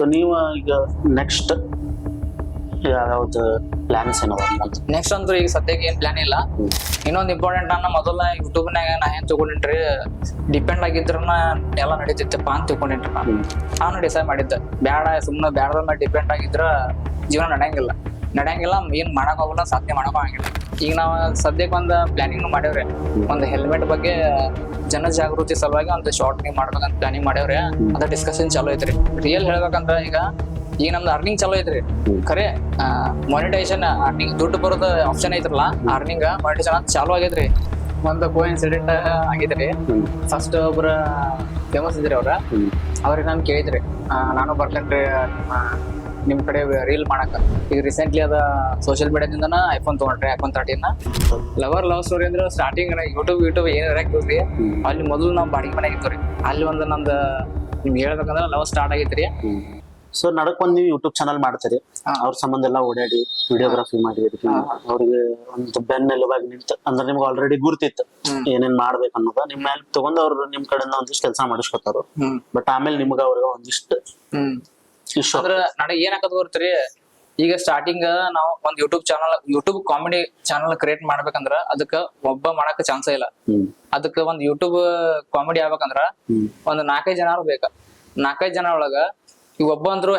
So ನೀವು ಈಗ next ಯಾವ್ದು ಪ್ಲಾನ್ಸ್ ಏನದ ನೆಕ್ಸ್ಟ್ ಅಂತೂ ಈಗ ಸದ್ಯಕ್ಕೆ ಏನ್ ಪ್ಲಾನ್ ಇಲ್ಲ. ಇನ್ನೊಂದು ಇಂಪಾರ್ಟೆಂಟ್ ನನ್ನ ಮೊದಲ ಯೂಟ್ಯೂಬ್ನಾಗ ನಾ ಏನ್ ತಗೊಂಡಿನ್ರಿ, ಡಿಪೆಂಡ್ ಆಗಿದ್ರನ ಎಲ್ಲ ನಡೀತಿತ್ತಪ್ಪ ಅಂತ ತಿಳ್ಕೊಂಡಿನ್ರಿ ನಾನು ಡಿಸೈಡ್ ಮಾಡಿದ್ದೆ. ಬ್ಯಾಡ, ಸುಮ್ಮನೆ ಬ್ಯಾಡದ ಮೇಲೆ ಡಿಪೆಂಡ್ ಆಗಿದ್ರ ಜೀವನ ನಡೆಯಂಗಿಲ್ಲ ಏನ್ ಮಾಡಕ್ ಹೋಗಲ್ಲ, ಸಾಧನೆ ಮಾಡಕ್ ಆಗಂಗಿಲ್ಲ. ಈಗ ನಾವ್ ಸದ್ಯಕ್ಕೆ ಒಂದು ಪ್ಲಾನಿಂಗ್ ಮಾಡೇವ್ರಿ, ಒಂದು ಹೆಲ್ಮೆಟ್ ಬಗ್ಗೆ ಜನ ಜಾಗೃತಿ ಸಲುವಾಗಿ ಒಂದು ಶಾರ್ಟ್ ಫಿಲ್ಮ್ ಮಾಡ್ಬೇಕಂತ ಪ್ಲಾನಿಂಗ್ ಮಾಡೇವ್ರಿ. ಅದ ಡಿಸ್ಕಷನ್ ಚಾಲೂ ಐತ್ರಿ. ರಿಯಲ್ ಹೇಳ್ಬೇಕಂದ್ರ ಈಗ ನಮ್ದು ಅರ್ನಿಂಗ್ ಚಲೋ ಐತ್ರಿ. ಖರೆ ಮಾನಿಟೈಸೇಷನ್ ಅರ್ನಿಂಗ್ ದುಡ್ಡು ಬರೋದ ಆಪ್ಷನ್ ಐತ್ರಲ್ಲ, ಅರ್ನಿಂಗ್ ಮಾನಿಟೈಸೇಷನ್ ಅಂತ ಚಾಲೂ ಆಗೈತ್ರಿ. ಒಂದು ಕೋ ಇನ್ಸಿಡೆಂಟ್ ಆಗಿದ್ರಿ. ಫಸ್ಟ್ ಒಬ್ರ ಫೇಮಸ್ ಇದ್ರಿ ಅವ್ರಿಗೆ ನಾನು ಕೇಳಿದ್ರಿ, ನಾನು ಬರ್ತೇನ್ರಿ ನಿಮ್ ಕಡೆ ರೀಲ್ ಮಾಡಕ. ಈಗ ರೀಸೆಂಟ್ಲಿ ಅದ ಸೋಷಿಯಲ್ ಮೀಡಿಯಾದಿಂದನ ಐಫೋನ್ ತಗೊಂಡ್ರಿ, ಐಫೋನ್ 13 ಲವ್ ಸ್ಟೋರಿ ಅಂದ್ರೆ ಸ್ಟಾರ್ಟಿಂಗ್ ಯೂಟ್ಯೂಬ್ ಏನ್ ಇರಾಕ್ರಿ, ಅಲ್ಲಿ ಮೊದಲು ನಾವ್ ಬಾಡಿಗೆ ಮನೆ ಆಗಿದ್ರಿ. ಅಲ್ಲಿ ಒಂದು ನಮ್ದು ನಿಮ್ಗೆ ಹೇಳ್ಬೇಕಂದ್ರ ಲವ್ ಸ್ಟಾರ್ಟ್ ಆಗೈತ್ರಿ. ಸೊ ನಡಕ್ ಒಂದ್ ನೀವು ಯೂಟ್ಯೂಬ್ ಚಾನಲ್ ಮಾಡ್ತೀರಿ, ಅವ್ರ ಸಂಬಂಧ ಎಲ್ಲ ಓಡಾಡಿ ವಿಡಿಯೋಗ್ರಫಿ ಮಾಡಿ ಅವ್ರಿಗೆ ಒಂದು ಬೆನ್ನೆಲುಬಾಗಿ ನಿಂತ ಅಂದ್ರೆ ನಿಮ್ಗೆ ಆಲ್ರೆಡಿ ಗುರ್ತಿತ್ತು ಏನೇನ್ ಮಾಡ್ಬೇಕು ಅನ್ನೋದ. ನಿಮ್ ಮೇಲೆ ತಗೊಂಡ್ ಅವ್ರು ನಿಮ್ ಕಡೆಯಿಂದ ಒಂದಿಷ್ಟು ಕೆಲಸ ಮಾಡಿಸ್ಕೊತಾರ. ಬಟ್ ಆಮೇಲೆ ನಿಮ್ಗ ಅವ್ರಿಗೆ ಒಂದಿಷ್ಟು ಇಶ್ಯೂ ಅಂದ್ರ ನನಗೆ ಏನ್ ಹಾಕದ್ ಗೊತ್ತ್ರಿ, ಈಗ ಸ್ಟಾರ್ಟಿಂಗ್ ನಾವು ಒಂದ್ ಯೂಟ್ಯೂಬ್ ಕಾಮಿಡಿ ಚಾನಲ್ ಕ್ರಿಯೇಟ್ ಮಾಡ್ಬೇಕಂದ್ರ ಅದಕ್ಕ ಒಬ್ಬ ಮಾಡಕ್ ಚಾನ್ಸ್ ಇಲ್ಲ. ಅದಕ್ಕ ಒಂದ್ ಯೂಟ್ಯೂಬ್ ಕಾಮಿಡಿ ಆಗ್ಬೇಕಂದ್ರ ಒಂದ್ 4-5 ಜನ ಬೇಕ. 4-5 ಜನ ಒಳಗ ಈಗ ಒಬ್ಬ ಅಂದ್ರು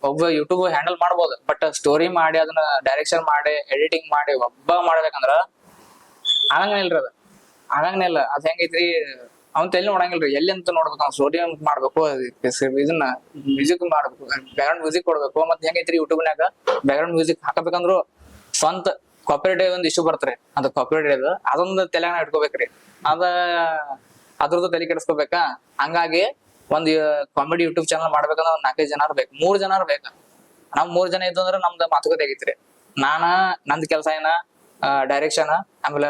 ಒಬ್ಬ ಯೂಟ್ಯೂಬ್ ಹ್ಯಾಂಡಲ್ ಮಾಡ್ಬೋದು. ಬಟ್ ಸ್ಟೋರಿ ಮಾಡಿ ಅದನ್ನ ಡೈರೆಕ್ಷನ್ ಮಾಡಿ ಎಡಿಟಿಂಗ್ ಮಾಡಿ ಒಬ್ಬ ಮಾಡ್ಬೇಕಂದ್ರ ಆಗಂಗಿಲ್ರಿ. ಆಗಂಗನೇ ಇಲ್ಲ. ಅದ್ ಹೆಂಗೈತ್ರಿ, ಅವ್ನ ತಲೆ ನೋಡಂಗಿಲ್ರಿ. ಎಲ್ಲಿ ಅಂತ ನೋಡ್ಬೇಕು, ಅವ್ನ ಸ್ಟೋರಿ ಮಾಡ್ಬೇಕು, ಇದನ್ನ ಮ್ಯೂಸಿಕ್ ಮಾಡ್ಬೇಕು, ಬ್ಯಾಕ್ಗ್ರೌಂಡ್ ಮ್ಯೂಸಿಕ್ ಕೊಡ್ಬೇಕು. ಮತ್ತೆ ಹೆಂಗೈತ್ರಿ ಯೂಟ್ಯೂಬ್ನಾಗ ಬ್ಯಾಕ್ಗ್ರೌಂಡ್ ಮ್ಯೂಸಿಕ್ ಹಾಕಬೇಕಂದ್ರು ಸ್ವಂತ ಕಾಪಿರೈಟ್ ಒಂದು ಇಶ್ಯೂ ಬರ್ತ್ರಿ. ಅದು ಕಾಪಿರೈಟ್ ಅದೊಂದು ತಲೆನ ಇಟ್ಕೋಬೇಕ್ರಿ. ಅದ್ರದ್ದು ತಲೆ ಕೆಡಿಸ್ಕೋಬೇಕಾ. ಹಂಗಾಗಿ ಒಂದ್ ಕಾಮಿಡಿ ಯೂಟ್ಯೂಬ್ ಚಾನಲ್ ಮಾಡ್ಬೇಕಂದ್ರ ಒಂದ್ 4-5 ಜನ ಬೇಕು, 3 ಜನ ಬೇಕು. ನಾವ್ 3 ಜನ ಇದ್ದು ಅಂದ್ರೆ ನಮ್ದು ಮಾತುಕತೆ ಆಗೈತ್ರಿ. ನಂದ್ ಕೆಲಸ ಏನ ಡೈರೆಕ್ಷನ್, ಆಮೇಲೆ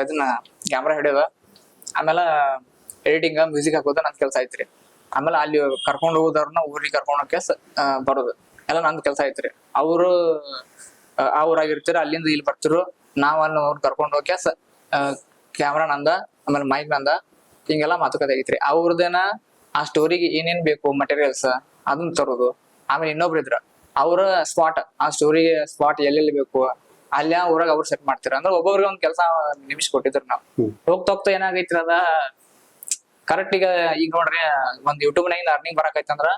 ಇದನ್ನ ಕ್ಯಾಮ್ರಾ ಹಿಡಿಯೋದ, ಆಮೇಲೆ ಎಡಿಟಿಂಗ್ ಮ್ಯೂಸಿಕ್ ಹಾಕೋದ ನನ್ ಕೆಲಸ ಐತ್ರಿ. ಆಮೇಲೆ ಅಲ್ಲಿ ಕರ್ಕೊಂಡ್ ಹೋಗೋದವ್ರನ್ನ ಊರಿಗೆ ಕರ್ಕೊಂಡ್ ಹೋಗಕ್ಕೆ ಬರೋದು ಎಲ್ಲ ನಂದ್ ಕೆಲಸ ಐತ್ರಿ. ಅವ್ರು ಆ ಊರಾಗಿರ್ತೀರ, ಅಲ್ಲಿಂದ ಇಲ್ಲಿ ಬರ್ತಿರು, ನಾವ್ ಅಲ್ಲಿ ಅವ್ರ ಕರ್ಕೊಂಡ್ ಹೋಗ್ಯ ಕ್ಯಾಮ್ರಾ ನಂದ, ಆಮೇಲೆ ಮೈಕ್ ನಂದ, ಹಿಂಗೆಲ್ಲಾ ಮಾತುಕತೆ ಆಗೈತ್ರಿ. ಅವ್ರದೇನ ಆ ಸ್ಟೋರಿಗೆ ಏನೇನ್ ಬೇಕು ಮಟೀರಿಯಲ್ಸ್ ಅದನ್ನ ತರೋದು. ಆಮೇಲೆ ಇನ್ನೊಬ್ರು ಇದ್ರ ಅವ್ರ ಆ ಸ್ಟೋರಿಗೆ ಸ್ಪಾಟ್ ಎಲ್ಲೆಲ್ಲಿ ಬೇಕು ಅಲ್ಲಿ ಊರಾಗ ಅವ್ರು ಸೆಟ್ ಮಾಡ್ತಿರ. ಅಂದ್ರೆ ಒಬ್ಬೊಬ್ರಿಗೆ ಒಂದ್ ಕೆಲಸ ನಿಮಿಷ ಕೊಟ್ಟಿದ್ರು. ನಾವ್ ಹೋಗ್ತಾ ಏನಾಗೈತ್ರಿ, ಅದ ಕರೆಕ್ಟ್ ಈಗ ನೋಡ್ರಿ, ಒಂದ್ ಯೂಟ್ಯೂಬ್ ನಾಗಿಂದ ಅರ್ನಿಂಗ್ ಬರಾಕೈತಂದ್ರ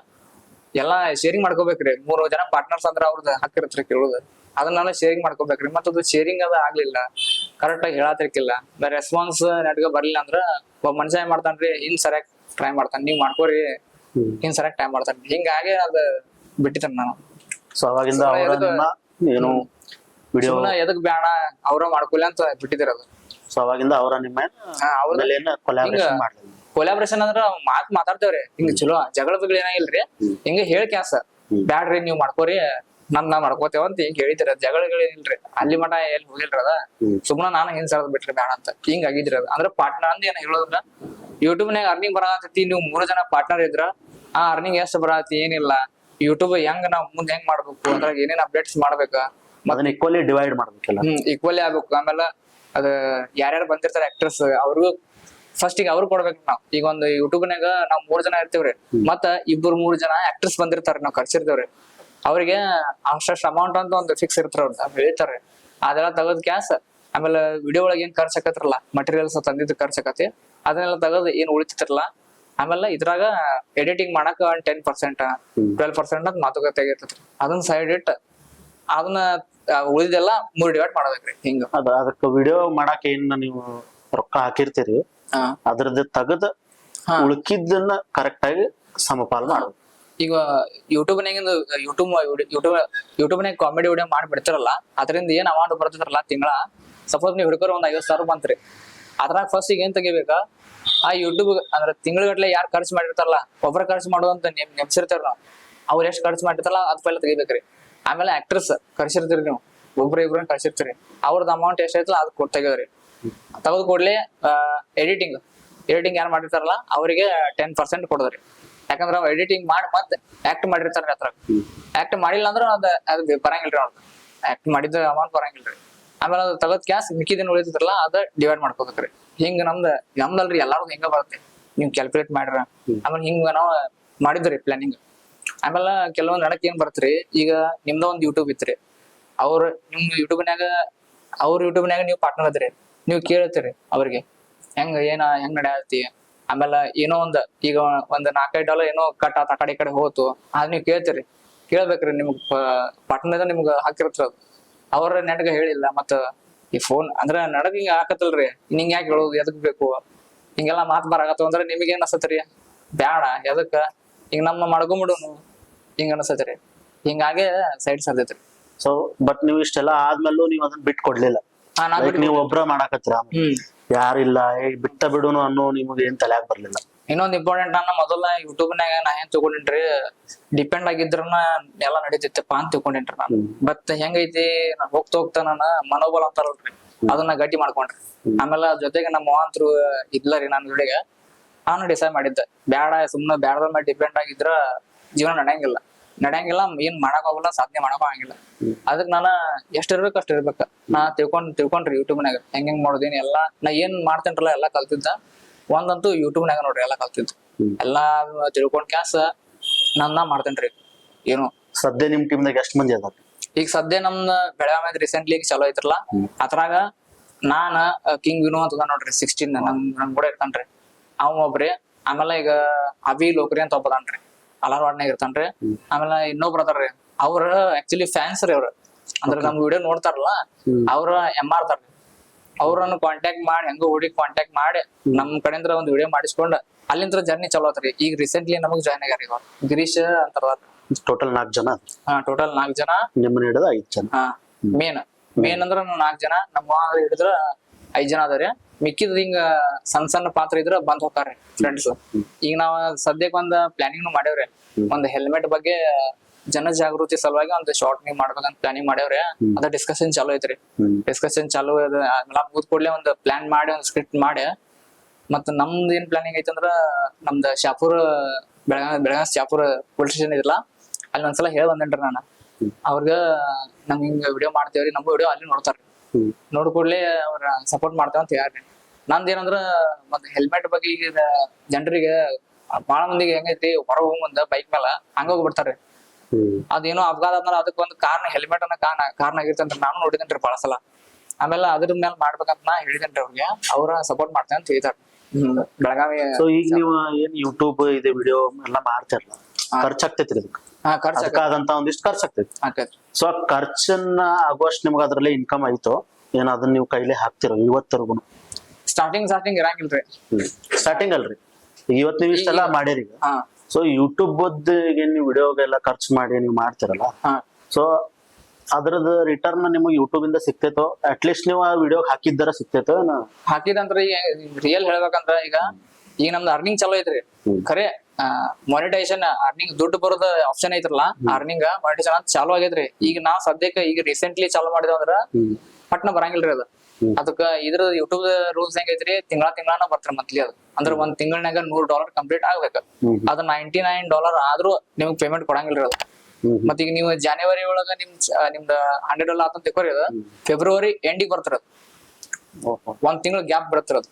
ಎಲ್ಲಾ ಶೇರಿಂಗ್ ಮಾಡ್ಕೋಬೇಕ್ರಿ. 3 ಜನ ಪಾರ್ಟ್ನರ್ಸ್ ಅಂದ್ರ ಅವ್ರದ್ದು ಹಾಕಿರತ್ರಿ ಕೇಳುದು, ಅದನ್ನೆಲ್ಲ ಶೇರಿಂಗ್ ಮಾಡ್ಕೋಬೇಕ್ರಿ. ಮತ್ತದು ಶೇರಿಂಗ್ ಅದ ಆಗ್ಲಿಲ್ಲ, ಕರೆಕ್ಟ್ ಆಗಿ ಹೇಳತಿರ್ಕಿಲ್ಲ, ರೆಸ್ಪಾನ್ಸ್ ನೆಟ್ಗ ಬರ್ಲಿಲ್ಲ ಅಂದ್ರ ಒಬ್ಬ ಮನುಷ್ಯ ಏನ್ ಮಾಡ್ತಾನ್ರಿ, ಇನ್ ಸರಿಯಾಗಿ ಟ್ರೈ ಮಾಡ್ತಾನ, ನೀವ್ ಮಾಡ್ಕೋರಿ ಇನ್ ಸರಿಯಾಗಿ ಟ್ರೈ ಮಾಡ್ತಾನ. ಹಿಂಗಾಗಿ ಅದ ಬಿಟ್ಟಿತಾನ ನಾನು. ಸೊ ಅವಾಗಿಂದ ಏನು ವಿಡಿಯೋ ಎದಕ್ ಬೇಡ ಅವ್ರ ಮಾಡ್ಕೊಲ್ಲ ಅಂತ ಬಿಟ್ಟಿದಿರ. ಸೊ ಅವಾಗಿಂದ ಅವರ ನಿಮ್ಮ ಕೊಲಾಬ್ರೇಷನ್ ಅಂದ್ರ ಮಾತಾಡ್ತೇವ್ರಿ. ಹಿಂಗ ಚಲೋ ಜಗಳಗಳು ಏನಾಗಿಲ್ರಿ, ಹಿಂಗ ಹೇಳಿ ಕ್ಯಾಸ ಬ್ಯಾಡ್ರಿ ನೀವ್ ಮಾಡ್ಕೋರಿ, ನಾ ಮಾಡ್ಕೋತೇವ ಅಂತ ಹಿಂಗ ಹೇಳಿದಿರ. ಜಗಳಗಳೇನಿಲ್ರಿ, ಅಲ್ಲಿ ಮಠ ಎಲ್ಲಿ ಹೋಗಿಲ್ರಿ. ಅದ ಸುಮ್ನ ನಾನು ಹಿಂಗ್ ಸರ್ದ್ ಬಿಟ್ರಿ ಬ್ಯಾಡ ಅಂತ ಹಿಂಗ ಆಗಿದ್ರಿ. ಅದ ಅಂದ್ರೆ ಪಾರ್ಟ್ನರ್ ಅಂದ್ ಏನ್ ಹೇಳೋದ್ರ, ಯೂಟ್ಯೂಬ್ನಾಗ ಅರ್ನಿಂಗ್ ಬರತೈತಿ, ನೀವು 3 ಜನ ಪಾರ್ಟ್ನರ್ ಇದ್ರ ಆ ಅರ್ನಿಂಗ್ ಎಷ್ಟು ಬರತೈತಿ ಏನಿಲ್ಲ, ಯೂಟ್ಯೂಬ್ ಹೆಂಗ್ ನಾವ್ ಮುಂದೆ ಹೆಂಗ್ ಮಾಡ್ಬೇಕು, ಅದ್ರಾಗ ಏನೇನ್ ಅಪ್ಡೇಟ್ಸ್ ಮಾಡ್ಬೇಕ, ಅದನ್ನ ಈಕ್ವಲಿ ಡಿವೈಡ್ ಮಾಡ್ಬೇಕಲ್ಲ. ಈಕ್ವಲಿ ಆಗ್ಬೇಕು. ಆಮೇಲೆ ಅದ ಯಾರ್ಯಾರು ಬಂದಿರ್ತಾರ ಆಕ್ಟರ್ಸ್, ಅವ್ರಿಗೂ ಫಸ್ಟ್ ಈಗ ಅವ್ರು ಕೊಡ್ಬೇಕು. ನಾವ್ ಈಗ ಒಂದು ಯೂಟ್ಯೂಬ್ನಾಗ ನಾವ್ 3 ಜನ ಇರ್ತೀವ್ರಿ, ಮತ್ತ 2-3 ಜನ ಆಕ್ಟರ್ಸ್ ಬಂದಿರ್ತಾರ, ನಾವ್ ಖರ್ಚಿರ್ತೇವ್ರಿ. ಅವ್ರಿಗೆ ಅಷ್ಟು ಅಮೌಂಟ್ ಅಂತ ಒಂದು ಫಿಕ್ಸ್ ಇರ್ತಾರ, ಅವ್ರು ಹೇಳ್ತಾರ್ರಿ. ಅದೆಲ್ಲ ತಗದ್ ಕ್ಯಾಸ್, ಆಮೇಲೆ ವಿಡಿಯೋ ಒಳಗೆ ಏನ್ ಖರ್ಚ್ ಆಕತ್ರಲ್ಲ, ಮಟೀರಿಯಲ್ಸ್ ತಂದಿದ್ದು ಖರ್ಚ್ ಆಕತಿ, ಅದನ್ನೆಲ್ಲ ತಗದ್ ಏನ್ ಉಳಿತಿರ್ತಾರಲ್ಲ. ಆಮೇಲೆ ಇದ್ರಾಗ ಎಡಿಟಿಂಗ್ ಮಾಡಕ್ 10% 12% ಅಂತ ಮಾತುಕತೆ ಆಗಿರ್ತೈತ್ರಿ. ಅದನ್ನ ಸೈಡ್ ಇಟ್ ಅದನ್ನ ಉಳಿದೆಲ್ಲ 3 ಡಿವೈಡ್ ಮಾಡ್ಬೇಕ್ರಿ. ಹಿಂಗ ಅದಕ್ಕೆ ವಿಡಿಯೋ ಮಾಡಾಕ ಏನ್ ನೀವು ರೊಕ್ಕ ಹಾಕಿರ್ತೀರಿ, ಅದ್ರದ್ದು ತಗದ್ ಉಳ್ಕಿದ್ದನ್ನ ಕರೆಕ್ಟ್ ಆಗಿ ಸಮಪಾಲ್ ಮಾಡ್ಬೇಕು. ಈಗ ಯೂಟ್ಯೂಬ್ನಾಗ ಕಾಮಿಡಿ ವಿಡಿಯೋ ಮಾಡಿ ಬಿಡ್ತಿರಲ್ಲ, ಅದರಿಂದ ಏನ್ ಅಮೌಂಟ್ ಬರ್ತಿದ್ರಲ್ಲ ತಿಂಗಳ, ಸಪೋಸ್ ನೀವು ಹಿಡ್ಕೋರ್ ಒಂದ್ 50,000 ಬಂತ್ರಿ, ಅದ್ರಾಗ ಫಸ್ಟ್ ಈಗ ಏನ್ ತೆಗಿಬೇಕಾ, ಆ ಯೂಟ್ಯೂಬ್ ಅಂದ್ರೆ ತಿಂಗಳಗಟ್ಲೆ ಯಾರು ಖರ್ಚು ಮಾಡಿರ್ತಾರಲ್ಲ, ಒಬ್ರ ಖರ್ಚು ಮಾಡೋದಂತ ನೆಮ್ಸಿರ್ತಾರ ನಾವು, ಅವ್ರು ಎಷ್ಟು ಖರ್ಚು ಮಾಡಿರ್ತಾರಲ್ಲ ಅದ್ ಪೈಲ ತೆಗಿಬೇಕ್ರಿ. ಆಮೇಲೆ ಆಕ್ಟರ್ಸ್ ಕರ್ಸಿರ್ತೀರಿ, ನೀವು ಒಬ್ರು ಕಳ್ಸಿರ್ತೀರಿ, ಅವ್ರದ್ದು ಅಮೌಂಟ್ ಎಷ್ಟೈತಲ್ಲ ಅದ್ ತೆಗಿದ್ರಿ. ತಗದ್ ಕೊಡ್ಲಿ ಎಡಿಟಿಂಗ್ ಯಾರು ಮಾಡಿರ್ತಾರಲ್ಲ ಅವರಿಗೆ 10% ಕೊಡದ್ರಿ. ಯಾಕಂದ್ರ ಅವ್ ಎಡಿಟಿಂಗ್ ಮಾಡಿ ಮತ್ತೆ ಆಕ್ಟ್ ಮಾಡಿರ್ತಾರ, ಅದ್ರಾಗ ಆಕ್ಟ್ ಮಾಡಿಲ್ಲ ಅಂದ್ರ ಅದ್ ಬರಂಗಿಲ್ರಿ. ಅವ್ರದ್ದು ಆಕ್ಟ್ ಮಾಡಿದ ಅಮೌಂಟ್ ಬರಂಗಿಲ್ರಿ. ಆಮೇಲೆ ಅದು ತಗದ್ ಕ್ಯಾಸ್ ಮಿಕ್ಕಿದಿನ ಉಳಿತಿದ್ರಲ್ಲ ಅದ ಡಿವೈಡ್ ಮಾಡ್ಕೋಬೇಕ್ರಿ. ಹಿಂಗ ನಮ್ದಲ್ರಿ ಎಲ್ಲಾರು ಹಿಂಗ ಬರುತ್ತೆ, ನೀವ್ ಕ್ಯಾಲ್ಕುಲೇಟ್ ಮಾಡ್ರ. ಆಮೇಲೆ ಹಿಂಗ ನಾವ್ ಮಾಡಿದ್ರಿ ಪ್ಲಾನಿಂಗ್. ಆಮೇಲೆ ಕೆಲವೊಂದ್ ನಡಕ್ ಏನ್ ಬರ್ತ್ರಿ, ಈಗ ನಿಮ್ದ ಒಂದ್ ಯೂಟ್ಯೂಬ್ ಇತ್ರಿ, ನಿಮ್ ಯೂಟ್ಯೂಬ್ನ್ಯಾಗ ನೀವು ಪಾರ್ಟ್ನರ್ ಅದ್ರಿ, ನೀವು ಕೇಳ್ತೀರಿ ಅವ್ರಿಗೆ ಹೆಂಗ್ ನಡೆಯತಿ, ಆಮೇಲೆ ಏನೋ ಈಗ ಒಂದ್ $4-5 ಏನೋ ಕಟ್ ಆತ, ಆ ಕಡೆ ಈ ಕಡೆ ಹೋತು, ಅದ್ ನೀವ್ ಕೇಳ್ಬೇಕ್ರಿ. ನಿಮ್ಗ್ ಪಾರ್ಟ್ನರ್ ನಿಮ್ಗ ಹಾಕಿರ್ತಾರ, ಅವ್ರ ನೆಟ್ಗ ಹೇಳಿಲ್ಲ, ಮತ್ತ ಈ ಫೋನ್ ಅಂದ್ರ ನಡಗ ಹಿಂಗ ಹಾಕತ್ತಲ್ರಿ, ನಿಂಗ್ ಯಾಕೆ ಹೇಳೋದು, ಎದಕ್ ಬೇಕು ಹಿಂಗೆಲ್ಲಾ ಮಾತ್ ಬರಾಕತ್ತು ಅಂದ್ರೆ ನಿಮ್ಗೆ ಏನ್ ಅನ್ಸತ್ರಿ? ಬ್ಯಾಡ, ಎದಕ್ಕ ಹಿಂಗ ನಮ್ಮ ಮಾಡ್ಕೊಂಬಿಡುನು ಹಿಂಗ ಅನ್ಸತ್ರಿ. ಹಿಂಗಾಗೆ ಸೈಡ್ ಸರ್ದೈತ್ರಿ. ಸೊ ಬಟ್ ನೀವು ಇಷ್ಟೆಲ್ಲ ಆದ್ಮೇಲೂ ನೀವ್ ಅದನ್ನ ಬಿಟ್ ಕೊಡ್ಲಿಲ್ಲ, ನೀವ್ ಒಬ್ರ ಮಾಡಾಕತ್ತೀರ, ಯಾರಿಲ್ಲ ಬಿಟ್ಟ ಬಿಡುನು ಅನ್ನೋ ನಿಮ್ಗೆ ಏನ್ ತಲ್ಯಾಗ ಬರ್ಲಿಲ್ಲ. ಇನ್ನೊಂದ್ ಇಂಪಾರ್ಟೆಂಟ್, ನನ್ನ ಮೊದಲ ಯೂಟ್ಯೂಬ್ನಾಗ ನಾ ಏನ್ ತಿಳ್ಕೊಂಡೇನ್ರಿ, ಡಿಪೆಂಡ್ ಆಗಿದ್ರನ ಎಲ್ಲಾ ನಡೀತಿತ್ತಪ್ಪ ಅಂತ ತಿಳ್ಕೊಂಡೇನ್ರಿ ನಾನು. ಬಟ್ ಹೆಂಗೈತಿ, ನಾನ್ ಹೋಗ್ತಾ ನನ್ನ ಮನೋಬಲ ಅಂತಾರಲ್ರಿ, ಅದನ್ನ ಗಟ್ಟಿ ಮಾಡ್ಕೊಂಡ್ರಿ. ಆಮೇಲೆ ಜೊತೆಗೆ ನಮ್ಮ ಮಾವಂತರು ಇದ್ಲರಿ ನನ್ನ ಜೊತೆಗೆ, ನಾನು ಡಿಸೈಡ್ ಮಾಡಿದ್ದೆ, ಬ್ಯಾಡ, ಸುಮ್ನೆ ಬ್ಯಾಡದ ಮೇಲೆ ಡಿಪೆಂಡ್ ಆಗಿದ್ರ ಜೀವನ ನಡೆಯಂಗಿಲ್ಲ, ಏನ್ ಮಾಡಕ್ ಹೋಗಲ್ಲ, ಸಾಧನೆ ಮಾಡಕ್ ಆಗಂಗಿಲ್ಲ. ಅದಕ್ ನಾನ ಎಷ್ಟ್ ಇರ್ಬೇಕು ಅಷ್ಟ್ ಇರ್ಬೇಕ. ನಾ ತಿಳ್ಕೊಂಡ್ರಿ ಯೂಟ್ಯೂಬ್ನಾಗ ಹೆಂಗ್ ಮಾಡೋದೇನಿ ಎಲ್ಲಾ, ನಾ ಏನ್ ಮಾಡ್ತೇನ್ರಲ್ಲ ಎಲ್ಲಾ ಕಲ್ತಿದ್ದ. ಒಂದಂತೂ ಯೂಟ್ಯೂಬ್ನಾಗ ನೋಡ್ರಿ ಎಲ್ಲಾ ಕಲ್ತಿದ್ದು, ಎಲ್ಲಾ ತಿಳ್ಕೊಂಡ್ ಕ್ಯಾಸ ನನ್ನ ಮಾಡ್ತೇನ್ರಿ. ಏನು ಸದ್ಯ ನಿಮ್ ಟೀಮ್ನಾಗ ಎಷ್ಟ್ ಮಂದಿ ಅದಾರ? ಈಗ ಸದ್ಯ ನಮ್ದ ಬೆಳಗಾವಿ ರೀಸೆಂಟ್ಲಿ ಚಲೋ ಐತ್ರಲ್ಲ, ಅದ್ರಾಗ ನಾನ ಕಿಂಗ್ ವಿನೋ ಅಂತ ನೋಡ್ರಿ 16 ನಮ್ ಕೂಡ ಇರ್ತಾನ್ರಿ, ಅವ್ ಒಬ್ರಿ. ಆಮೇಲೆ ಈಗ ಅಭಿ ಲೋಕ್ರಿ ಅಂತ ಒಬ್ಬದಾನ್ರಿ, ಅಲಾರ್ವಾಡ್ನಾಗ ಇರ್ತಾನ್ರಿ. ಆಮೇಲೆ ಇನ್ನೊಬ್ರು ಅದಾರ್ರಿ, ಅವ್ರ ಆಕ್ಚುಲಿ ಫ್ಯಾನ್ಸ್ ರೀ ಅವ್ರ, ಅಂದ್ರ ನಮ್ ವಿಡಿಯೋ ನೋಡ್ತಾರಲ್ಲ, ಅವ್ರ MR ಅವ್ರನ್ನ ಕಾಂಟ್ಯಾಕ್ಟ್ ಮಾಡಿ, ಹೆಂಗೋ ಹುಡುಗಿ ಕಾಂಟ್ಯಾಕ್ಟ್ ಮಾಡಿ ನಮ್ ಕಡೆಯಿಂದ ಒಂದ್ ವಿಡಿಯೋ ಮಾಡಿಸ್ಕೊಂಡ್ ಅಲ್ಲಿಂದ ಜರ್ನಿ ಚಲೋ ಆತ್ರಿ. ಈಗ ರೀಸೆಂಟ್ಲಿ ನಮಗ್ ಜಾಯ್ನ್ ಆಗ್ಯಾರ ಇವಾಗ ಗಿರೀಶ್ ಅಂತಾರ. ಟೋಟಲ್ 4 ಜನ? ಟೋಟಲ್ 4 ಜನ. ನಿಮ್ಮನ್ನ ಹಿಡಿದ 5 ಜನ? ಮೇನ್ ಅಂದ್ರ 4 ಜನ, ನಮ್ಮ ಹಿಡಿದ್ರ 5 ಜನ ಅದಾರೆ. ಮಿಕ್ಕಿದ್ ಹಿಂಗ ಸಣ್ಣ ಪಾತ್ರ ಇದ್ರ ಬಂದ್ ಹೋಗ್ತಾರ್ರಿ ಫ್ರೆಂಡ್ಸ್. ಈಗ ನಾವ್ ಸದ್ಯಕ್ ಒಂದ್ ಪ್ಲಾನಿಂಗ್ ಮಾಡೇವ್ರಿ, ಒಂದ್ ಹೆಲ್ಮೆಟ್ ಬಗ್ಗೆ ಜನ ಜಾಗೃತಿ ಸಲುವಾಗಿ ಒಂದ್ ಶಾರ್ಟ್ ನೀವು ಮಾಡ್ಬೇಕಂತ ಪ್ಲಾನಿಂಗ್ ಮಾಡೇವ್ರಿ. ಅದ ಡಿಸ್ಕಷನ್ ಚಾಲೂ ಐತ್ರಿ. ಡಿಸ್ಕಷನ್ ಚಾಲೂ ಮುಗಿದ ಕೂಡಲೇ ಒಂದ್ ಪ್ಲಾನ್ ಮಾಡಿ ಒಂದ್ ಸ್ಕ್ರಿಪ್ಟ್ ಮಾಡಿ, ಮತ್ತ ನಮ್ದು ಏನ್ ಪ್ಲಾನಿಂಗ್ ಐತಂದ್ರ ನಮ್ದ ಬೆಳಗಾವಿ ಶಾಪುರ ಪೊಲೀಸ್ ಸ್ಟೇಷನ್ ಇದಿಲ್ಲ, ಅಲ್ಲಿ ಒಂದ್ಸಲ ಹೇಳಿ ಬಂದೇನ್ರಿ ನಾನು ಅವ್ರಗ, ನಮ್ ಹಿಂಗ ವಿಡಿಯೋ ಮಾಡ್ತೇವ್ರಿ, ನಮ್ಗೂ ವಿಡಿಯೋ ಅಲ್ಲಿ ನೋಡ್ತಾರ್ರಿ, ನೋಡ್ ಕೂಡ್ಲೆ ಅವ್ರ ಸಪೋರ್ಟ್ ಮಾಡ್ತೇವ ಅಂತ ಹೇಳ್ರಿ. ನಂದೇನಂದ್ರ ಮತ್ ಹೆಲ್ಮೆಟ್ ಬಗ್ಗೆ ಈಗ ಜನರಿಗೆ ಬಾಳ ಮಂದಿಗೆ ಹೆಂಗೈತಿ, ಹೊರ ಹೋಗ್ ಮುಂದ ಬೈಕ್ ಮೇಲ ಹಂಗ ಹೋಗ್ಬಿಡ್ತಾರ್ರಿ. ಅದೇನೋ ಅಪಘಾತ ಆದ್ಮೇಲೆ ಅದಕ್ಕೆ ಒಂದು ಹೆಲ್ಮೆಟ್ ಅನ್ನ ಕಾರಣ ಆಗಿರ್ತಂತ ನಾನು ನೋಡಿದೇನ್ರಿ ಬಾಳ ಸಲ. ಆಮೇಲೆ ಅದ್ರ ಮೇಲೆ ಮಾಡ್ಬೇಕಂತ ನಾ ಹೇಳಿದೇನ್ರಿ ಅವ್ರಿಗೆ, ಅವ್ರ ಸಪೋರ್ಟ್ ಮಾಡ್ತೇನೆ ಅಂತ ಹೇಳ್ತಾರ ಬೆಳಗಾವಿ. ಸೊ ಈಗ ನೀವು ಏನ್ ಯೂಟ್ಯೂಬ್ ಇದೆ ವಿಡಿಯೋ ಎಲ್ಲಾ ಮಾಡ್ತಿರಲ್ಲ, ಖರ್ಚಾಗ್ತೈತ್ರಿ ಅದಕ್ಕೆ? ಅದಕ್ಕಾದಂತ ಒಂದಿಷ್ಟು ಖರ್ಚಾಗ್ತೈತಿ. ಸೊ ಆ ಖರ್ಚನ್ನ ಆಗುವಷ್ಟು ನಿಮ್ಗೆ ಅದ್ರಲ್ಲಿ ಇನ್ಕಮ್ ಆಯ್ತು ಏನ್, ಅದನ್ನ ನೀವು ಕೈಲಿ ಹಾಕ್ತಿರೋ ಇವತ್ತರೆಗೂ? ಸ್ಟಾರ್ಟಿಂಗ್ ಇರಂಗಿಲ್ರಿ. ಸ್ಟಾರ್ಟಿಂಗ್ ಅಲ್ರಿ, ಇವತ್ತು ನೀವು ಇಷ್ಟೆಲ್ಲ ಮಾಡಿರಿ. ಸೊ ಯೂಟ್ಯೂಬ್ ನೀವು ವಿಡಿಯೋಗೆಲ್ಲ ಖರ್ಚು ಮಾಡಿ ನೀವು ಮಾಡ್ತಿರಲ್ಲ, ಸೊ ಅದ್ರದ್ದು ರಿಟರ್ನ್ ನಿಮಗೆ ಯೂಟ್ಯೂಬ್ ಇಂದ ಸಿಕ್ತೈತೋ? ಅಟ್ಲೀಸ್ಟ್ ನೀವು ಆ ವಿಡಿಯೋ ಹಾಕಿದ್ದಾರ ಸಿಕ್ತೈತೋ? ಹಾಕಿದಂದ್ರ ರಿಯಲ್ ಹೇಳ್ಬೇಕಂದ್ರ ಈಗ ನಮ್ದು ಅರ್ನಿಂಗ್ ಚಲೋ ಐತ್ರಿ, ಖರೆ ಮಾನಿಟೈಸೇಷನ್ ಅರ್ನಿಂಗ್ ದುಡ್ಡು ಬರೋದ ಆಪ್ಷನ್ ಐತ್ರಲ್ಲ, ಅರ್ನಿಂಗ್ ಮಾನಿಟೈಸೇಷನ್ ಅಂತ ಚಾಲೂ ಆಗೈತ್ರಿ. ಈಗ ನಾ ಸದ್ಯಕ್ಕೆ ಈಗ ರೀಸೆಂಟ್ಲಿ ಚಾಲೂ ಮಾಡಿದೇವ್ ಅಂದ್ರ ಪಟ್ನ ಬರಂಗಿಲ್ರಿ ಅದು. ಅದಕ್ಕ ಇದ್ರ ಯೂಟ್ಯೂಬ್ ರೂಲ್ಸ್ ಹೆಂಗೈತ್ರಿ, ತಿಂಗಳಾನ ಬರ್ತಾರ ಮಂತ್ಲಿ. ಅದು ಅಂದ್ರೆ ಒಂದ್ ತಿಂಗಳನ್ಯಾಗ $100 ಕಂಪ್ಲೀಟ್ ಆಗ್ಬೇಕು. ಅದ $99 ಆದ್ರೂ ನಿಮ್ಗೆ ಪೇಮೆಂಟ್ ಕೊಡಂಗಿಲ್ರಿ ಅದು. ಮತ್ತ ಈಗ ನೀವು ಜನವರಿ ಒಳಗ ನಿಮ್ದ $100 ಆತಂತ ತಿಳ್ಕೊರಿ, ಅದು ಫೆಬ್ರವರಿ ಎಂಡಿಗೆ ಬರ್ತಿರೋದು, ಒಂದ್ ತಿಂಗಳ ಗ್ಯಾಪ್ ಬರುತ್ತಿರೋದು.